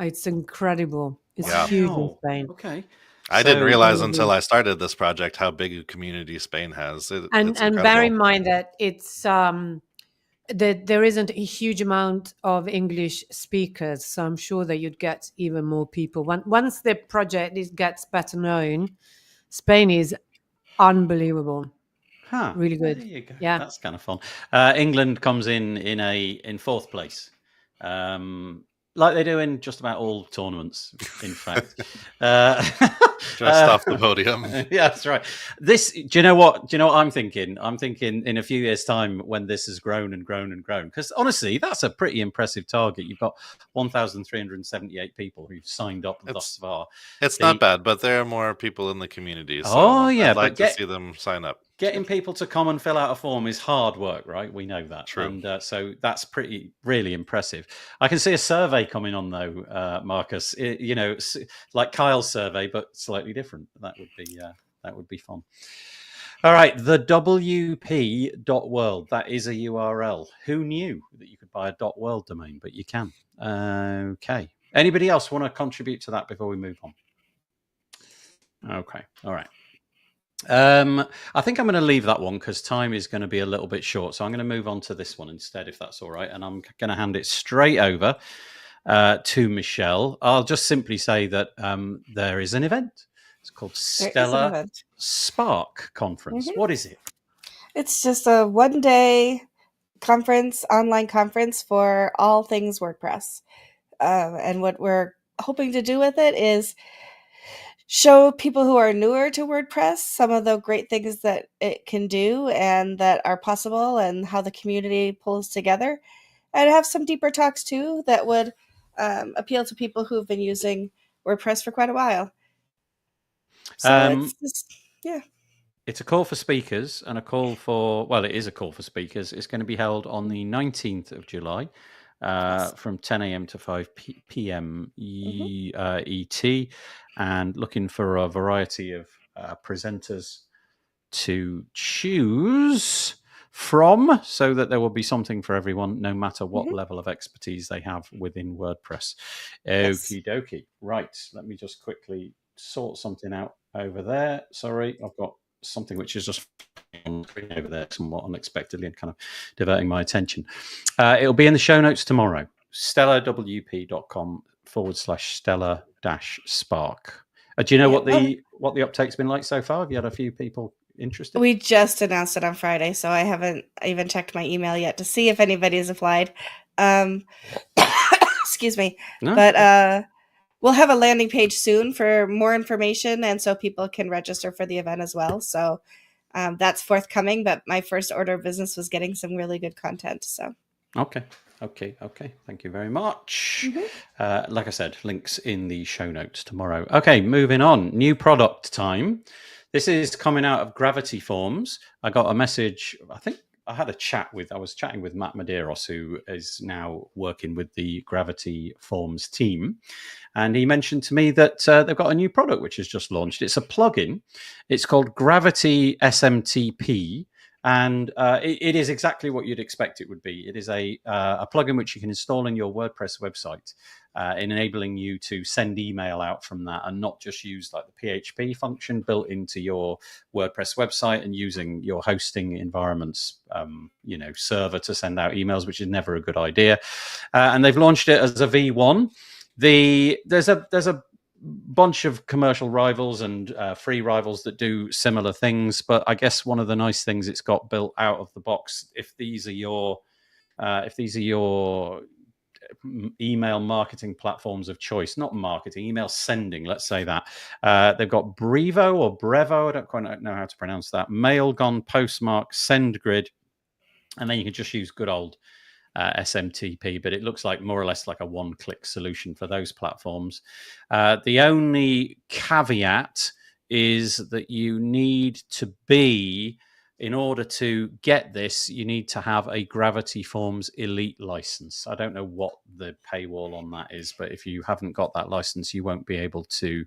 It's incredible. It's huge in Spain. Okay. I didn't realize until I started this project how big a community Spain has. And bear in mind that it's that there isn't a huge amount of English speakers, so I'm sure that you'd get even more people. Once the project gets better known, Spain is unbelievable. Huh. Really good. There you go. Yeah, that's kind of fun. England comes in fourth place, like they do in just about all tournaments. In fact, just off the podium. Yeah, that's right. Do you know what I'm thinking? I'm thinking in a few years' time when this has grown and grown and grown. Because honestly, that's a pretty impressive target. You've got 1,378 people who've signed up thus far. It's not bad, but there are more people in the community. So I'd like to see them sign up. Getting people to come and fill out a form is hard work, right? We know that. True. And so that's really impressive. I can see a survey coming on though, Marcus. Like Kyle's survey, but slightly different. That would be fun. All right, the WP.world. That is a URL. Who knew that you could buy a .world domain, but you can. Okay. Anybody else want to contribute to that before we move on? Okay. All right. I think I'm going to leave that one because time is going to be a little bit short. So I'm going to move on to this one instead, if that's all right. And I'm going to hand it straight over to Michelle. I'll just simply say that there is an event. It's called Stellar Spark Conference. Mm-hmm. What is it? It's just a one-day conference, online conference for all things WordPress. And what we're hoping to do with it is show people who are newer to WordPress some of the great things that it can do and that are possible and how the community pulls together, and have some deeper talks too that would appeal to people who've been using WordPress for quite a while. So it's a call for speakers and it is a call for speakers. It's going to be held on the 19th of July. From 10 a.m. to 5 p.m. ET, and looking for a variety of presenters to choose from, so that there will be something for everyone, no matter what level of expertise they have within WordPress. Okie dokie. Right, let me just quickly sort something out over there. Sorry, I've got something which is just on the screen over there somewhat unexpectedly and kind of diverting my attention. It'll be in the show notes tomorrow. stellarwp.com/stellar-spark. Do you know what the uptake's been like so far? Have you had a few people interested? We just announced it on Friday, so I haven't even checked my email yet to see if anybody's applied. Excuse me. No? But we'll have a landing page soon for more information, and so people can register for the event as well. So that's forthcoming, but my first order of business was getting some really good content. So Okay. Thank you very much. Like I said, links in the show notes tomorrow. Okay, moving on. New product time. This is coming out of Gravity Forms. I got a message, I think had a chat with, I was chatting with Matt Medeiros, who is now working with the Gravity Forms team. And he mentioned to me that they've got a new product which has just launched. It's a plugin. It's called Gravity SMTP. And it is exactly what you'd expect it would be. It is a plugin which you can install in your WordPress website, enabling you to send email out from that and not just use like the PHP function built into your WordPress website and using your hosting environment's server to send out emails, which is never a good idea. And they've launched it as a V1. There's a bunch of commercial rivals and free rivals that do similar things, but I guess one of the nice things it's got built out of the box, if these are your email marketing platforms of choice, not marketing, email sending, let's say that, they've got Brevo or Brevo, I don't quite know how to pronounce that, Mailgun, Postmark, SendGrid, and then you can just use good old SMTP, but it looks like more or less like a one-click solution for those platforms. The only caveat is that you need to be, in order to get this, you need to have a Gravity Forms Elite license. I don't know what the paywall on that is, but if you haven't got that license, you won't be able to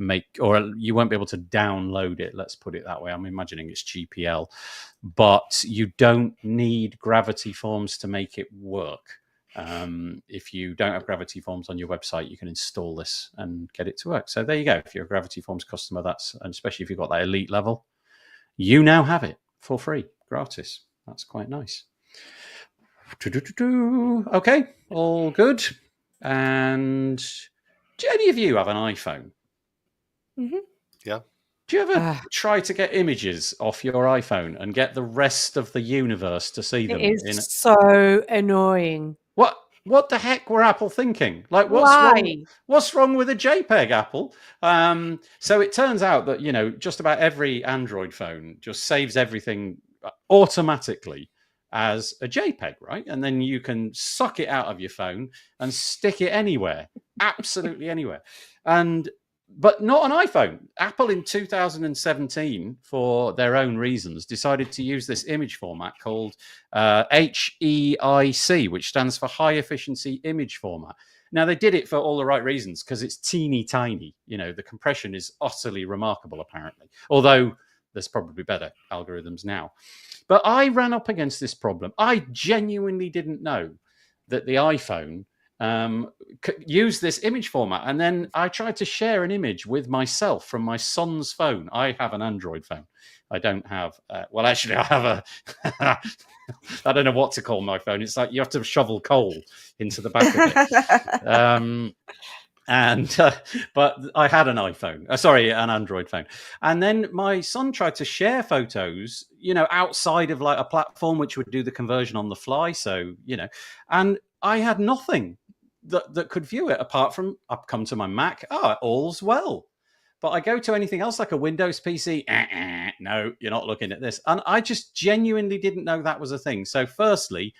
you won't be able to download it. Let's put it that way. I'm imagining it's GPL, but you don't need Gravity Forms to make it work. If you don't have Gravity Forms on your website, you can install this and get it to work. So there you go. If you're a Gravity Forms customer, and especially if you've got that elite level, you now have it for free, gratis. That's quite nice. Okay, all good. And do any of you have an iPhone? Mm-hmm. Yeah. Do you ever try to get images off your iPhone and get the rest of the universe to see them? It is so annoying. What the heck were Apple thinking? Like, Why? What's wrong with a JPEG, Apple? So it turns out that, just about every Android phone just saves everything automatically as a JPEG, right? And then you can suck it out of your phone and stick it anywhere, absolutely anywhere. But not an iPhone. Apple in 2017, for their own reasons, decided to use this image format called HEIC, which stands for High Efficiency Image Format. Now, they did it for all the right reasons, because it's teeny tiny. The compression is utterly remarkable, apparently, although there's probably better algorithms now. But I ran up against this problem. I genuinely didn't know that the iPhone use this image format, and then I tried to share an image with myself from my son's phone. I have an Android phone. I don't have actually I have a I don't know what to call my phone. It's like you have to shovel coal into the back of it. But I had an an Android phone. And then my son tried to share photos, outside of like a platform which would do the conversion on the fly. So, and I had nothing that could view it apart from I've come to my Mac. All's well. But I go to anything else like a Windows PC. No, you're not looking at this. And I just genuinely didn't know that was a thing. So firstly,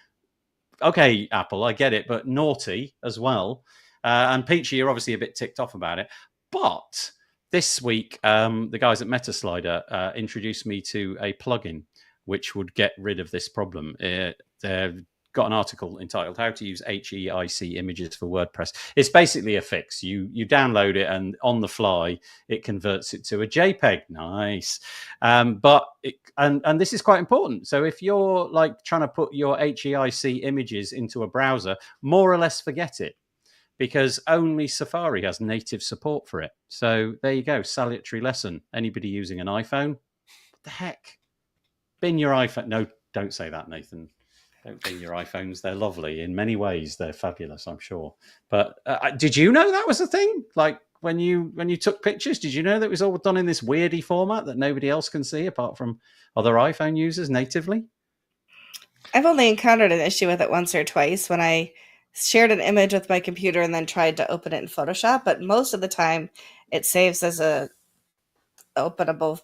okay, Apple, I get it, but naughty as well. And Piccia, you're obviously a bit ticked off about it. But this week, the guys at MetaSlider introduced me to a plugin which would get rid of this problem. They've got an article entitled "How to Use HEIC Images for WordPress." It's basically a fix. You download it, and on the fly, it converts it to a JPEG. Nice. But this is quite important. So if you're like trying to put your HEIC images into a browser, more or less forget it, because only Safari has native support for it. So there you go, salutary lesson. Anybody using an iPhone, what the heck? Bin your iPhone. No, don't say that, Nathan. Don't bin your iPhones. They're lovely. In many ways, they're fabulous, I'm sure. But did you know that was a thing? Like when you took pictures, did you know that it was all done in this weirdy format that nobody else can see apart from other iPhone users natively? I've only encountered an issue with it once or twice when I shared an image with my computer and then tried to open it in Photoshop, but most of the time it saves as a openable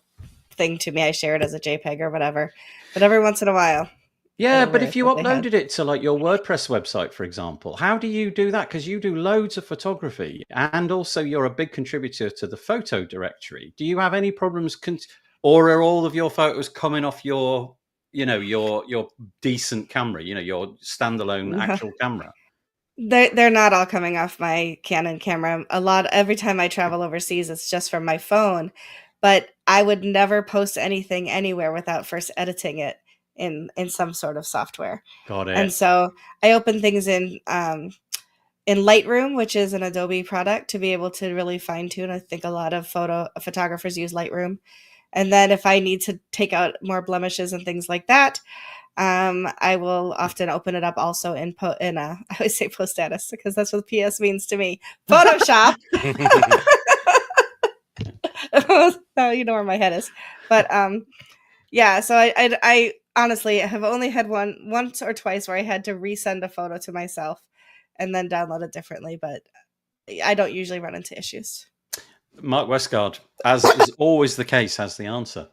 thing to me. I share it as a JPEG or whatever, but every once in a while. Yeah, but if you uploaded it to like your WordPress website, for example, how do you do that? Because you do loads of photography and also you're a big contributor to the photo directory. Do you have any problems or are all of your photos coming off your your decent camera, your standalone actual camera? They're not all coming off my Canon camera. Every time I travel overseas, it's just from my phone. But I would never post anything anywhere without first editing it in some sort of software. Got And it. so I open things in Lightroom, which is an Adobe product, to be able to really fine tune. I think a lot of photographers use Lightroom. And then if I need to take out more blemishes and things like that, I will often open it up also I always say post status because that's what PS means to me. Photoshop. So you know where my head is. But yeah, so I honestly have only had once or twice where I had to resend a photo to myself and then download it differently, but I don't usually run into issues. Mark Westgard, as is always the case, has the answer.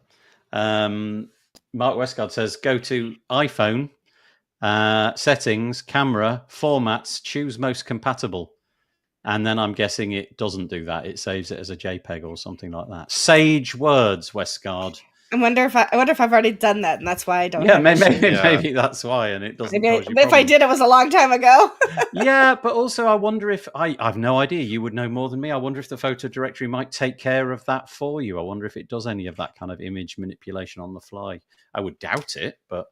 Mark Westgard says, go to iPhone, settings, camera, formats, choose most compatible. And then I'm guessing it doesn't do that. It saves it as a JPEG or something like that. Sage words, Westgard. I wonder if I've already done that, and that's why I don't. Yeah, have maybe that's why, and it doesn't. Maybe cause you if I problems. did, it was a long time ago. Yeah, but also I wonder if I've no idea. You would know more than me. I wonder if the photo directory might take care of that for you. I wonder if it does any of that kind of image manipulation on the fly. I would doubt it, but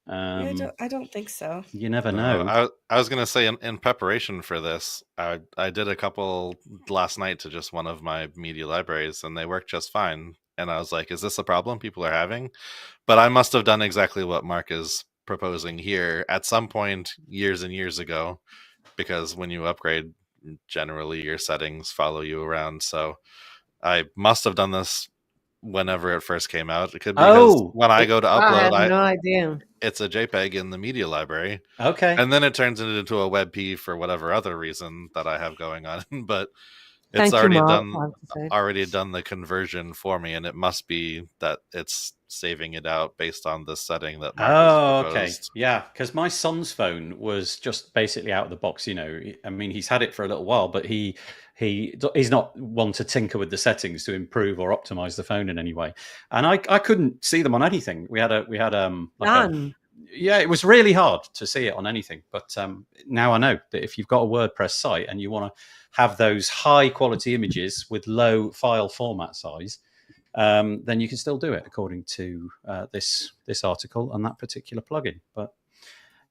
I don't think so. you never know. I was going to say in preparation for this, I did a couple last night to just one of my media libraries, and they worked just fine. And I was like, is this a problem people are having? But I must have done exactly what Mark is proposing here at some point years and years ago, because when you upgrade, generally your settings follow you around. So I must have done this whenever it first came out. It could be because when I go to I upload, have no idea. it's a JPEG in the media library. Okay. And then it turns it into a WebP for whatever other reason that I have going on. But Thank it's you, already Mark, done I have to say. already done the conversion for me, and it must be that it's saving it out based on the setting that Mark has Okay. proposed. Yeah, because my son's phone was just basically out of the box. I mean, he's had it for a little while, but he's not one to tinker with the settings to improve or optimize the phone in any way. And I couldn't see them on anything. We had None. yeah, it was really hard to see it on anything. But now I know that if you've got a WordPress site and you want to have those high quality images with low file format size, then you can still do it according to this article and that particular plugin. But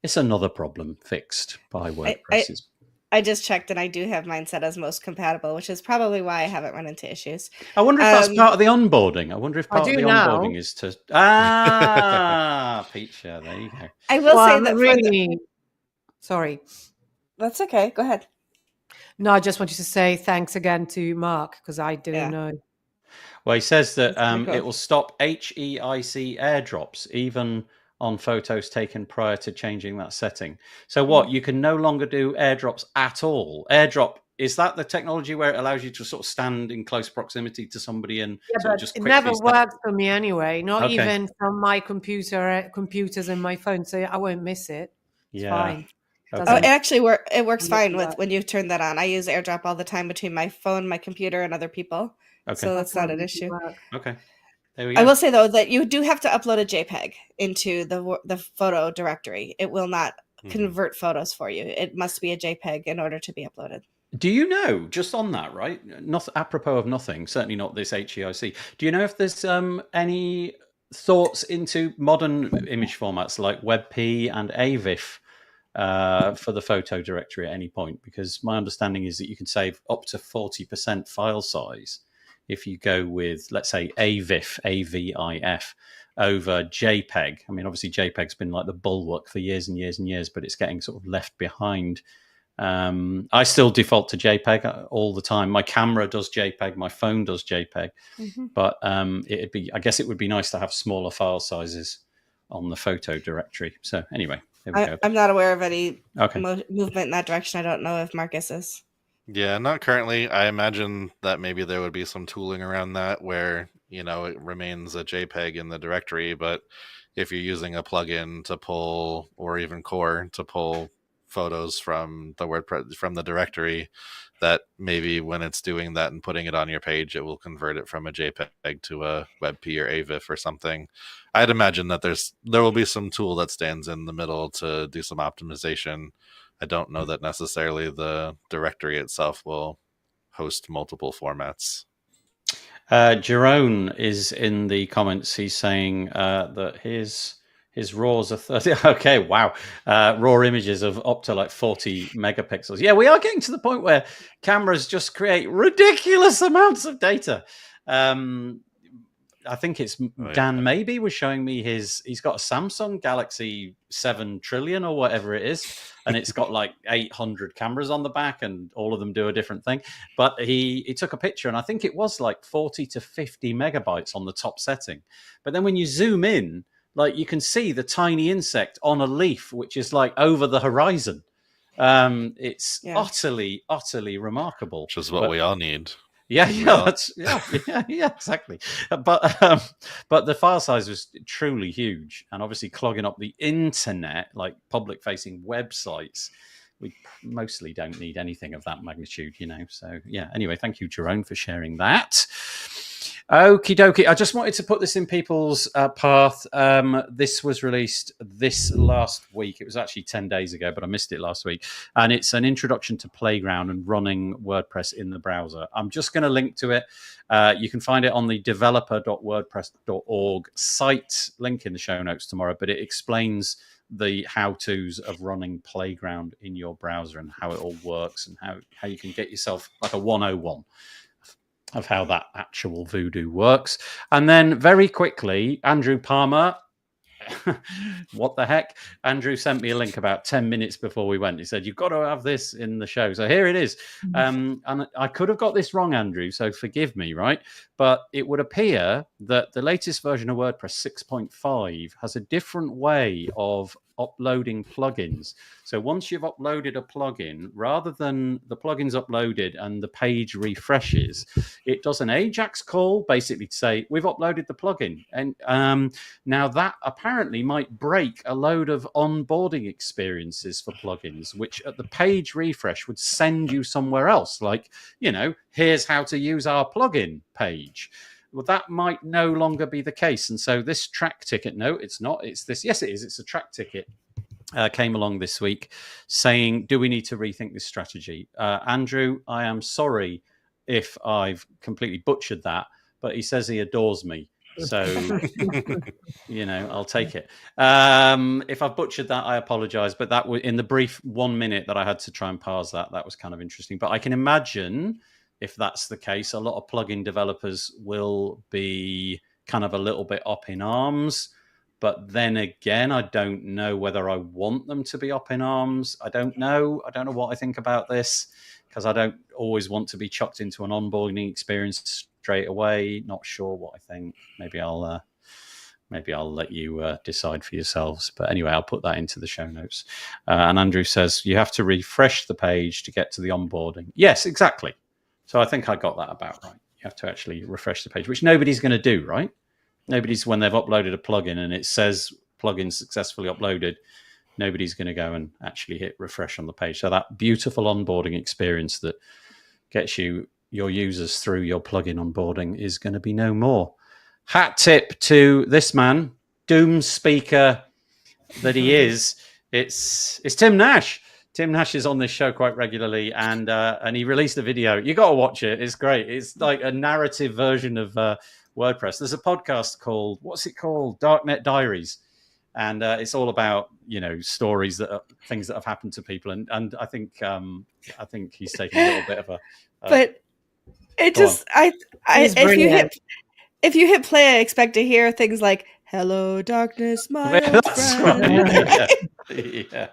it's another problem fixed by WordPress. I just checked, and I do have mine set as most compatible, which is probably why I haven't run into issues. I wonder if that's part of the onboarding. I wonder if part of the now. onboarding is to Piccia. There you go. I will say that really sorry. That's okay. Go ahead. No, I just wanted to say thanks again to Mark because I didn't know. Well, he says that That's cool. it will stop HEIC airdrops even on photos taken prior to changing that setting. So what? You can no longer do airdrops at all. Airdrop, is that the technology where it allows you to sort of stand in close proximity to somebody and sort of just it quickly never snap? works for me anyway, not even from my computers and my phone, so I won't miss it. It's fine. Oh, it actually works fine when you turn that on. I use AirDrop all the time between my phone, my computer, and other people. Okay. So that's not an issue. Okay. There we go. I will say though that you do have to upload a JPEG into the photo directory. It will not convert photos for you. It must be a JPEG in order to be uploaded. Do you know, just on that, right? Not apropos of nothing, certainly not this HEIC. Do you know if there's any thoughts into modern image formats like WebP and AVIF for the photo directory at any point? Because my understanding is that you can save up to 40% file size if you go with, let's say, AVIF, AVIF, over JPEG. I mean, obviously JPEG's been like the bulwark for years and years and years, but it's getting sort of left behind. I still default to JPEG all the time. My camera does JPEG, my phone does JPEG, but I guess it would be nice to have smaller file sizes on the photo directory. So anyway, there we go. I'm not aware of any movement in that direction. I don't know if Marcus is. Yeah, not currently. I imagine that maybe there would be some tooling around that where, it remains a JPEG in the directory, but if you're using a plugin to pull, or even Core to pull photos from the WordPress from the directory, that maybe when it's doing that and putting it on your page, it will convert it from a JPEG to a WebP or AVIF or something. I'd imagine that there will be some tool that stands in the middle to do some optimization. I don't know that necessarily the directory itself will host multiple formats. Jerome is in the comments. He's saying that his RAWs are 30. Okay, wow. RAW images of up to like 40 megapixels. Yeah, we are getting to the point where cameras just create ridiculous amounts of data. I think it's Dan maybe was showing me he's got a Samsung Galaxy 7 trillion or whatever it is, and it's got like 800 cameras on the back and all of them do a different thing. But he took a picture and I think it was like 40 to 50 megabytes on the top setting. But then when you zoom in, like you can see the tiny insect on a leaf, which is like over the horizon. It's utterly remarkable. Which is what we all need. Yeah, exactly. But the file size was truly huge, and obviously clogging up the internet, like public-facing websites, we mostly don't need anything of that magnitude, So yeah. Anyway, thank you, Jerome, for sharing that. Okie dokie. I just wanted to put this in people's path. This was released this last week. It was actually 10 days ago, but I missed it last week. And it's an introduction to Playground and running WordPress in the browser. I'm just going to link to it. You can find it on the developer.wordpress.org site, link in the show notes tomorrow, but it explains the how-tos of running Playground in your browser and how it all works and how you can get yourself like a 101 of how that actual voodoo works. And then very quickly, Andrew Palmer, what the heck? Andrew sent me a link about 10 minutes before we went. He said, you've got to have this in the show. So here it is. And I could have got this wrong, Andrew, so forgive me, right? But it would appear that the latest version of WordPress 6.5 has a different way of uploading plugins. So once you've uploaded a plugin, rather than the plugin's uploaded and the page refreshes, it does an AJAX call basically to say, we've uploaded the plugin. And now that apparently might break a load of onboarding experiences for plugins, which at the page refresh would send you somewhere else. Like, here's how to use our plugin page. Well, that might no longer be the case. And so this track ticket, no, it's not. It's this. Yes, it is. It's a track ticket. Came along this week saying, do we need to rethink this strategy? Andrew, I am sorry if I've completely butchered that, but he says he adores me. So, I'll take it. If I've butchered that, I apologize. But that was in the brief 1 minute that I had to try and parse that. That was kind of interesting. But I can imagine if that's the case, a lot of plugin developers will be kind of a little bit up in arms. But then again, I don't know whether I want them to be up in arms. I don't know. I don't know what I think about this, because I don't always want to be chucked into an onboarding experience straight away. Not sure what I think. Maybe I'll let you decide for yourselves. But anyway, I'll put that into the show notes. And Andrew says you have to refresh the page to get to the onboarding. Yes, exactly. So I think I got that about right. You have to actually refresh the page, which nobody's going to do, right? Nobody's, when they've uploaded a plugin and it says plugin successfully uploaded, nobody's going to go and actually hit refresh on the page. So that beautiful onboarding experience that gets your users through your plugin onboarding is going to be no more. Hat tip to this man, doom speaker that he is. It's Tim Nash. Tim Nash is on this show quite regularly, and he released a video. You got to watch it. It's great. It's like a narrative version of WordPress. There's a podcast called, what's it called? Darknet Diaries. And it's all about, stories things that have happened to people. And I think he's taking a little bit of a. But it just, if you hit play, I expect to hear things like, "Hello, darkness, my old friend." Right. Yeah,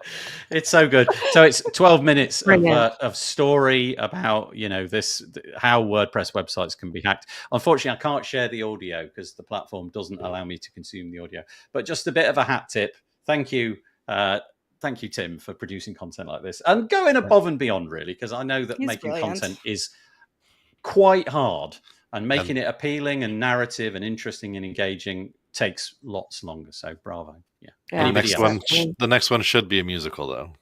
it's so good. So it's 12 minutes of story about this, how WordPress websites can be hacked. Unfortunately, I can't share the audio because the platform doesn't allow me to consume the audio. But just a bit of a hat tip. Thank you, Tim, for producing content like this and going above and beyond, really, because I know that He's making brilliant. content is quite hard, and making it appealing and narrative and interesting and engaging takes lots longer. So bravo. Yeah. The next one should be a musical, though.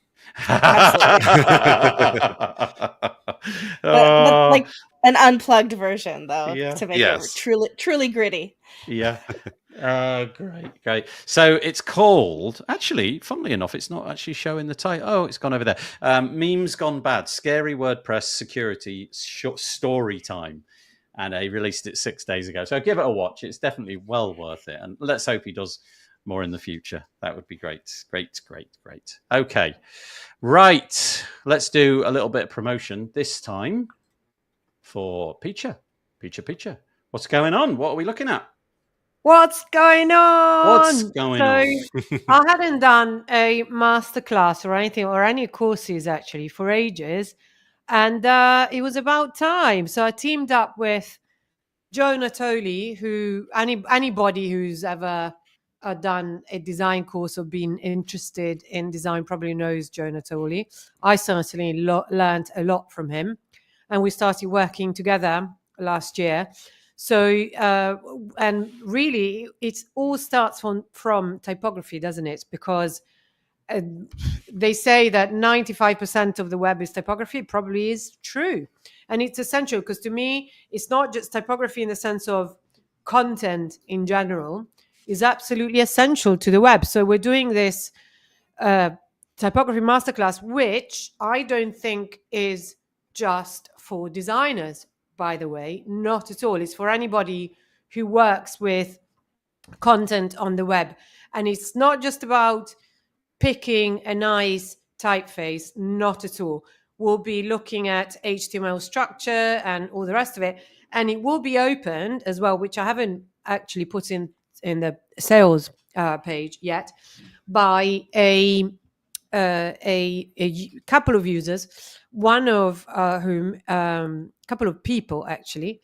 Absolutely. But like an unplugged version, though, Yeah. to make Yes. it truly gritty. Yeah. Great. So it's called, actually, funnily enough, it's not actually showing the title. Oh, it's gone over there. Memes Gone Bad, Scary WordPress Security Short Story Time. And he released it 6 days ago. So give it a watch. It's definitely well worth it. And let's hope he does more in the future. That would be great. Great. Okay. Right. Let's do a little bit of promotion this time for Piccia. Piccia. What's going on? What are we looking at? What's going on? What's going on? I hadn't done a masterclass or anything, or any courses actually, for ages. And it was about time. So I teamed up with Joe Natoli, who anybody who's ever done a design course or been interested in design probably knows Joe Natoli. I certainly learned a lot from him. And we started working together last year. So, and really, it all starts from typography, doesn't it? Because they say that 95% of the web is typography. It probably is true. And it's essential because to me, it's not just typography in the sense of content in general, is absolutely essential to the web. So we're doing this typography masterclass, which I don't think is just for designers, by the way, not at all. It's for anybody who works with content on the web. And it's not just about picking a nice typeface, not at all. We'll be looking at HTML structure and all the rest of it. And it will be opened as well, which I haven't actually put in the sales page yet, by a couple of users, one of whom, couple of people actually,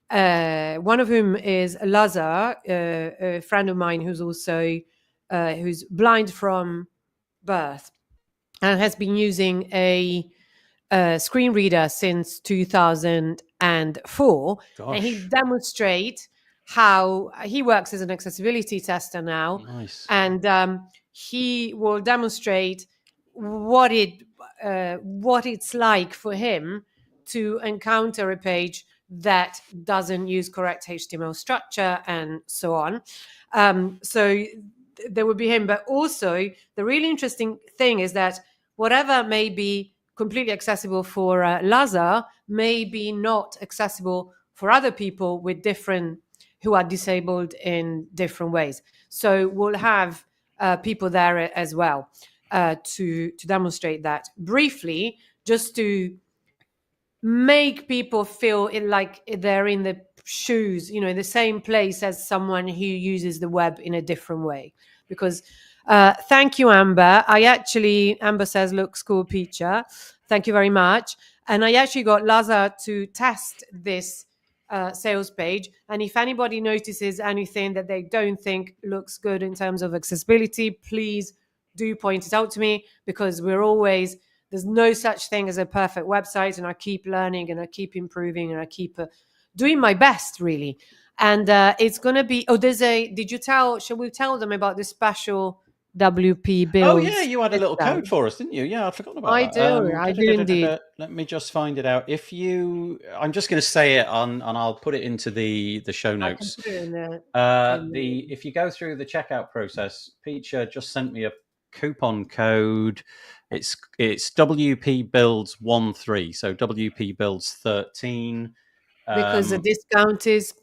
one of whom is Lazar, a friend of mine who's also who's blind from birth and has been using a screen reader since 2004. Gosh. And he demonstrates how he works as an accessibility tester now. Nice. And he will demonstrate what it's like for him to encounter a page that doesn't use correct HTML structure and so on. So there would be him, but also the really interesting thing is that whatever may be completely accessible for Lazar may be not accessible for other people with different, who are disabled in different ways. So we'll have people there as well to demonstrate that briefly, just to make people feel like they're in the shoes, in the same place as someone who uses the web in a different way. Because thank you, Amber. Amber says, looks cool, Piccia. Thank you very much. And I actually got Lazar to test this sales page. And if anybody notices anything that they don't think looks good in terms of accessibility, please do point it out to me, because there's no such thing as a perfect website. And I keep learning and I keep improving and I keep doing my best, really. And it's going to be, shall we tell them about the special WP build? Oh, yeah, you had a little code for us, didn't you? Yeah, I'd forgotten about that. I do indeed. Let me just find it out. I'm just going to say it and I'll put it into the show notes. If you go through the checkout process, Piccia just sent me a coupon code. It's WP Builds 13, so WP Builds 13. Because the discount is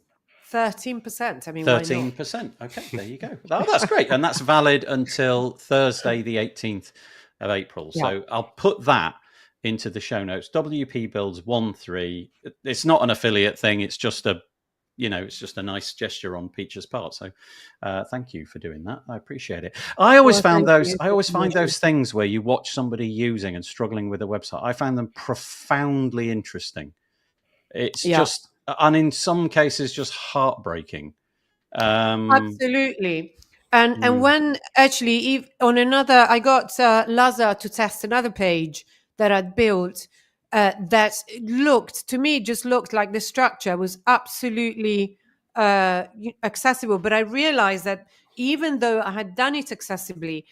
13%. I mean, 13%. Okay, there you go. Oh, that's great. And that's valid until Thursday, the 18th of April. Yeah. So I'll put that into the show notes. WP Builds 13. It's not an affiliate thing. It's just a nice gesture on Piccia's part. So thank you for doing that. I appreciate it. I always find those things where you watch somebody using and struggling with a website. I find them profoundly interesting. It's just, and in some cases, just heartbreaking. Absolutely. And when actually I got Lazar to test another page that I'd built that looked like the structure was absolutely accessible. But I realized that even though I had done it accessibly,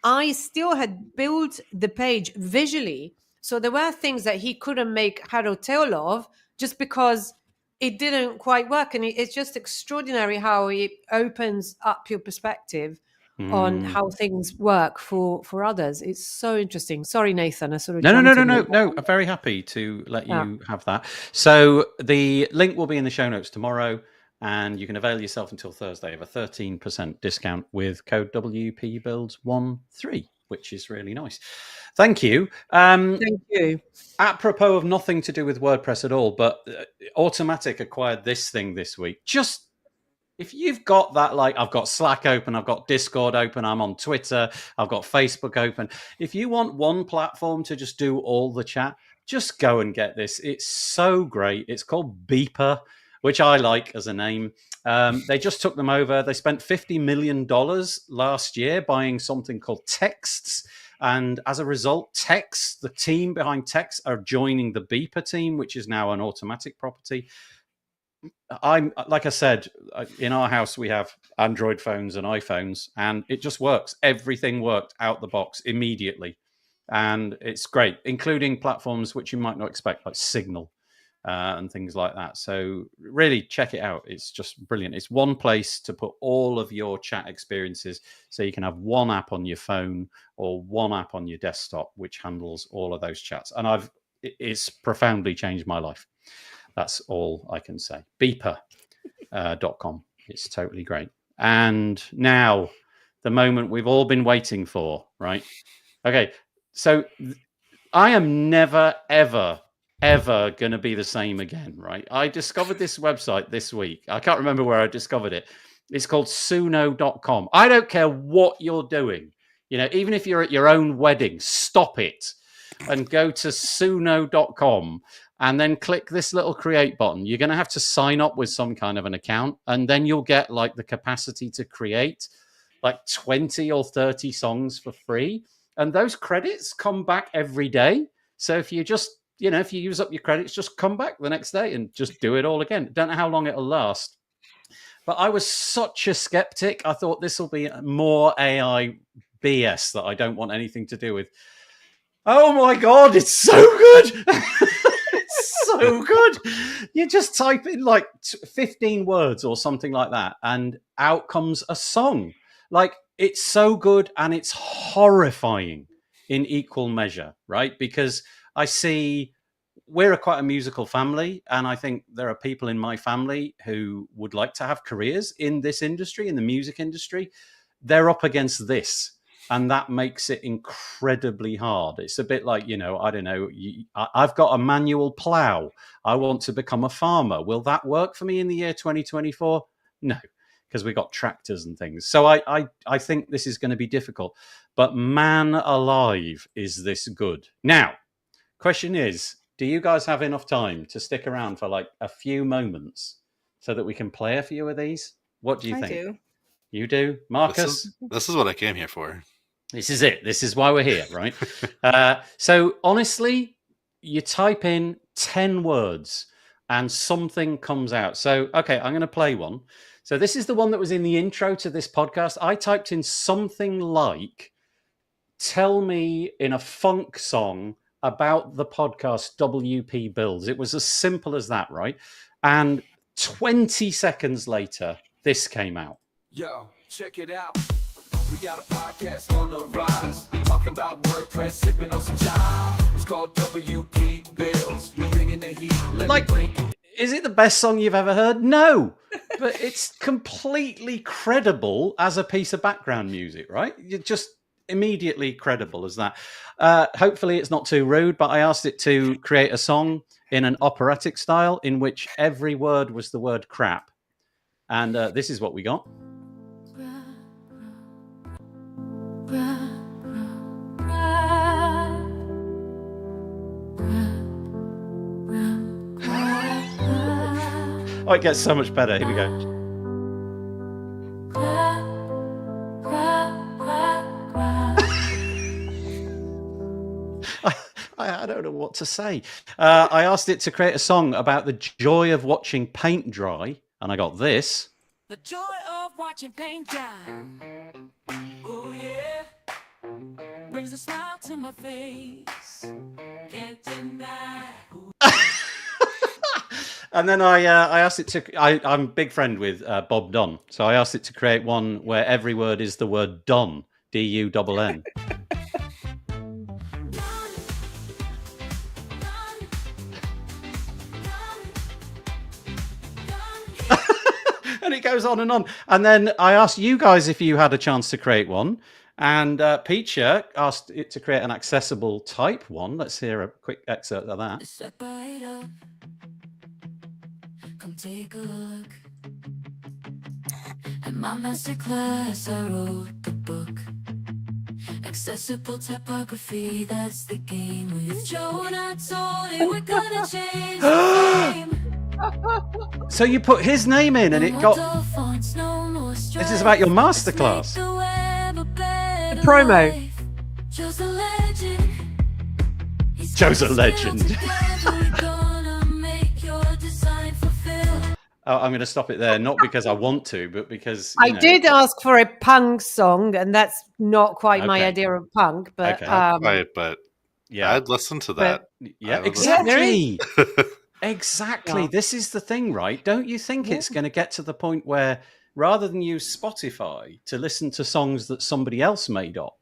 I still had built the page visually. So there were things that he couldn't make head or tail of just because it didn't quite work. And it's just extraordinary how it opens up your perspective on how things work for others. It's so interesting. Sorry, Nathan, I sort of No. jumped in there. No. I'm very happy to let Yeah. you have that. So the link will be in the show notes tomorrow, and you can avail yourself until Thursday of a 13% discount with code WPBuilds13, which is really nice. Thank you. Thank you. Apropos of nothing to do with WordPress at all, but Automatic acquired this thing this week. Just if you've got that, like I've got Slack open, I've got Discord open, I'm on Twitter, I've got Facebook open. If you want one platform to just do all the chat, just go and get this. It's so great. It's called Beeper, which I like as a name. They just took them over. They spent $50 million last year buying something called Texts. And as a result, Texts, the team behind Texts, are joining the Beeper team, which is now an Automatic property. Like I said, in our house we have Android phones and iPhones, and it just works. Everything worked out the box immediately, and it's great, including platforms which you might not expect, like Signal and things like that. So really check it out. It's just brilliant. It's one place to put all of your chat experiences, so you can have one app on your phone or one app on your desktop which handles all of those chats. And it's profoundly changed my life. That's all I can say. Beeper.com. It's totally great. And now, the moment we've all been waiting for, right? Okay, so I am never, ever going to be the same again, right? I discovered this website this week. I can't remember where I discovered it. It's called Suno.com. I don't care what you're doing. Even if you're at your own wedding, stop it and go to Suno.com. And then click this little create button. You're going to have to sign up with some kind of an account, and then you'll get like the capacity to create like 20 or 30 songs for free. And those credits come back every day. So if you just, if you use up your credits, just come back the next day and just do it all again. Don't know how long it'll last. But I was such a skeptic. I thought this will be more AI BS that I don't want anything to do with. Oh my God, it's so good. So good. You just type in like 15 words or something like that, and out comes a song. Like, it's so good, and it's horrifying in equal measure, right? Because I see we're quite a musical family, and I think there are people in my family who would like to have careers in this industry, in the music industry. They're up against this. And that makes it incredibly hard. It's a bit like, I don't know, I've got a manual plow. I want to become a farmer. Will that work for me in the year 2024? No, because we got tractors and things. So I think this is going to be difficult. But man alive, is this good. Now, question is, do you guys have enough time to stick around for like a few moments so that we can play a few of these? What do you think? I do. You do? Marcus? This is what I came here for. This is it. This is why we're here, right? So honestly, you type in 10 words and something comes out. So, okay, I'm going to play one. So this is the one that was in the intro to this podcast. I typed in something like, tell me in a funk song about the podcast WP Builds. It was as simple as that, right? And 20 seconds later, this came out. Yo, check it out. We got a podcast on the rise, talking about WordPress, sipping on some chai. It's called WP Builds. We bringing the heat. Is it the best song you've ever heard? No, but it's completely credible as a piece of background music, right? You're just immediately credible as that. Hopefully it's not too rude, but I asked it to create a song in an operatic style in which every word was the word crap. And this is what we got. Oh, it gets so much better. Here we go. I don't know what to say. I asked it to create a song about the joy of watching paint dry, and I got this. The joy of watching paint dry. Oh yeah. brings a smile to my face. Can't deny. And then I asked it to. I'm a big friend with Bob Dunn, so I asked it to create one where every word is the word Dunn, D-U-N-N. And it goes on and on. And then I asked you guys if you had a chance to create one. And Piccia asked it to create an accessible type one. Let's hear a quick excerpt of that. Step right up. Come take a look. At my masterclass, I wrote the book. Accessible typography, that's the game. With Joe and I told it, we're gonna change the game. So you put his name in and it got... This is about your masterclass. The promo. Joe's a legend. Joe's a legend. Oh, I'm going to stop it there, not because I want to, but because... I did ask for a punk song, and that's not quite my Okay. idea of punk, but... Okay. Right, but Yeah, I'd listen to that. yeah, I would exactly. Exactly. Yeah. This is the thing, right? Don't you think it's going to get to the point where rather than use Spotify to listen to songs that somebody else made up,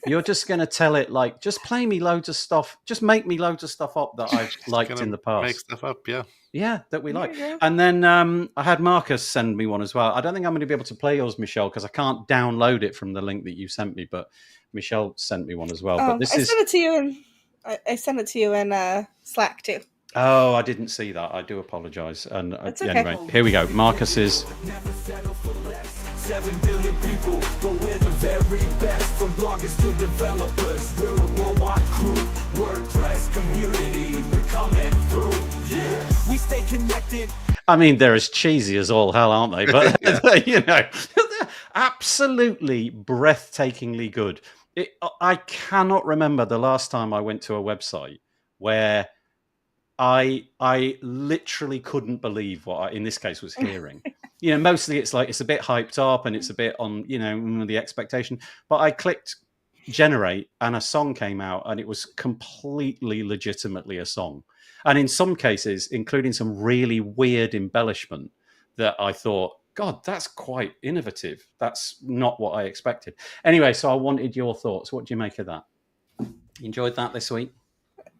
you're just going to tell it, like, just play me loads of stuff, just make me loads of stuff up that I've liked Gonna in the past. Make stuff up, yeah. Yeah, that we like. you go. And then I had Marcus send me one as well. I don't think I'm going to be able to play yours, Michelle, because I can't download it from the link that you sent me, but Michelle sent me one as well. But this I is... sent it to you in I sent it to you in Slack too. Oh, I didn't see that. I do apologise. And It's okay. anyway, here we go. Marcus's. Never settle for less. 7 billion people, but we're the very best. From bloggers to developers, we're a worldwide crew. WordPress community, we're coming through. Yeah, we stay connected. I mean, they're as cheesy as all hell, aren't they? But you know, they're absolutely breathtakingly good. I cannot remember the last time I went to a website where I literally couldn't believe what I, in this case, was hearing. You know, mostly it's like it's a bit hyped up and it's a bit on, you know, the expectation. But I clicked generate and a song came out and it was completely legitimately a song. And in some cases, including some really weird embellishment that I thought, God, that's quite innovative. That's not what I expected. Anyway, so I wanted your thoughts. What do you make of that? You enjoyed that this week?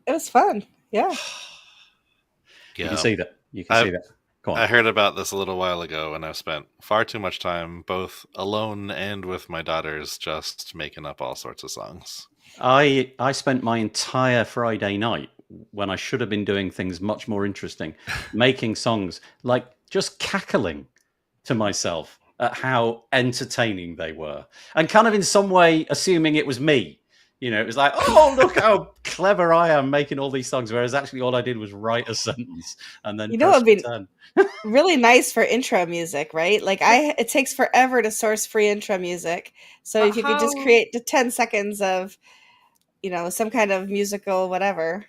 It was fun. Yeah. You can see that. You can see that. Go on. I heard about this a little while ago, and I've spent far too much time, both alone and with my daughters, just making up all sorts of songs. I spent my entire Friday night, when I should have been doing things much more interesting, making songs, like just cackling to myself at how entertaining they were, and kind of in some way assuming it was me. You know, it was like, oh, look how clever I am making all these songs, whereas actually all I did was write a sentence and then press return. Really nice for intro music, right? Like it takes forever to source free intro music. So if you could just create the 10 seconds of, you know, some kind of musical whatever.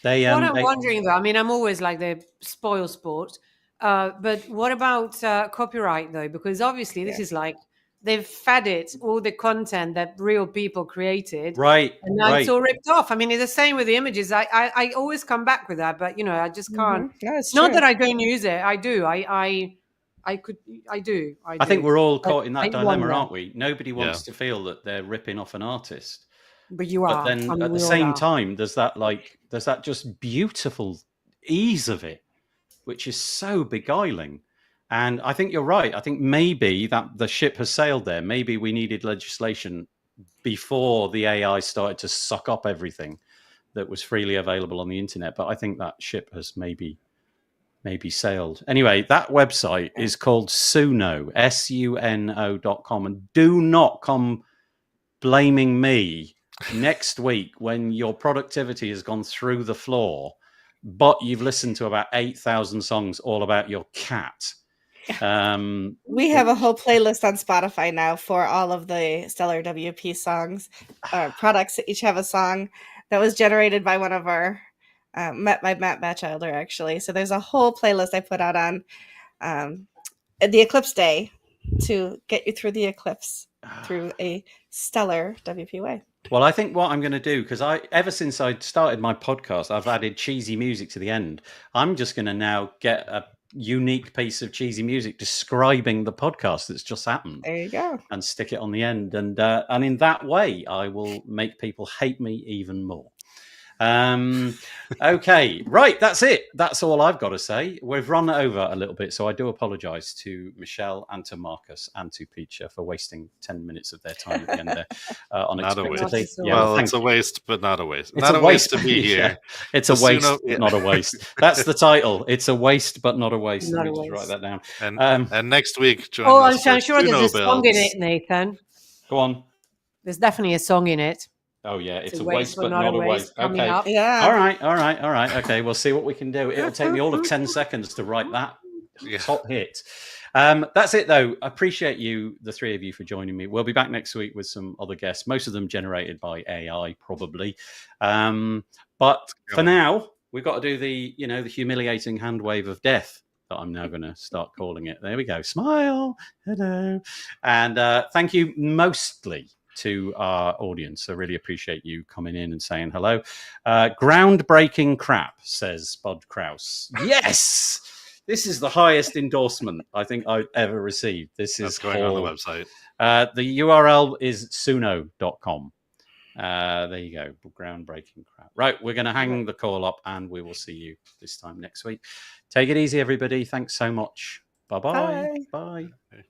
What I'm wondering though, I mean, I'm always like the spoil sport, but what about copyright though? Because obviously this is like, they've fed it all the content that real people created, right? And now it's all ripped off. I mean, it's the same with the images. I always come back with that, but you know, I just can't. No, it's not true. that I don't use it. I do. I do. I think we're all caught in that I dilemma, wonder. aren't we? Nobody wants to feel that they're ripping off an artist, but you are. But then I mean, at the we all same are. time, there's that just beautiful ease of it, which is so beguiling. And I think you're right. I think maybe that the ship has sailed there. Maybe we needed legislation before the AI started to suck up everything that was freely available on the internet. But I think that ship has maybe sailed. Anyway, that website is called Suno, SUNO.com. And do not come blaming me next week when your productivity has gone through the floor, but you've listened to about 8,000 songs all about your cat. We have a whole playlist on Spotify now for all of the Stellar WP songs, products that each have a song that was generated by one of our Matt Batchelder, actually. So there's a whole playlist I put out on the Eclipse Day to get you through the eclipse through a stellar WP way. Well, I think what I'm going to do, because ever since I started my podcast, I've added cheesy music to the end. I'm just going to now get a unique piece of cheesy music describing the podcast that's just happened There you go. and stick it on the end. And in that way, I will make people hate me even more. Okay, right, that's it. That's all I've got to say. We've run over a little bit, so I do apologize to Michelle and to Marcus and to Piccia for wasting 10 minutes of their time at the end there unexpectedly. waste. Yeah, Well, thank it's a waste, but not a waste. It's Not a a waste waste to be here. Yeah, it's a waste, yeah. not a waste. That's the title. It's a waste, but not a waste. Not Let a me just waste. write that down. And next week, join Oh, us I'm for sure there's a Suno song in builds. it, Nathan. Go on. There's definitely a song in it. Oh, yeah, it's a waste, but not a waste. coming Okay. up. Yeah. All right. Okay, we'll see what we can do. It'll take me all of 10 seconds to write that top hit. That's it, though. I appreciate you, the three of you, for joining me. We'll be back next week with some other guests, most of them generated by AI, probably. But for now, we've got to do the humiliating hand wave of death that I'm now going to start calling it. There we go. Smile. Hello. And thank you mostly to our audience. I really appreciate you coming in and saying hello. Groundbreaking crap, says Bud Kraus. Yes! This is the highest endorsement I think I've ever received. This is going on the website. The URL is suno.com. There you go. Groundbreaking crap. Right, we're going to hang the call up and we will see you this time next week. Take it easy, everybody. Thanks so much. Bye-bye. Bye. Bye.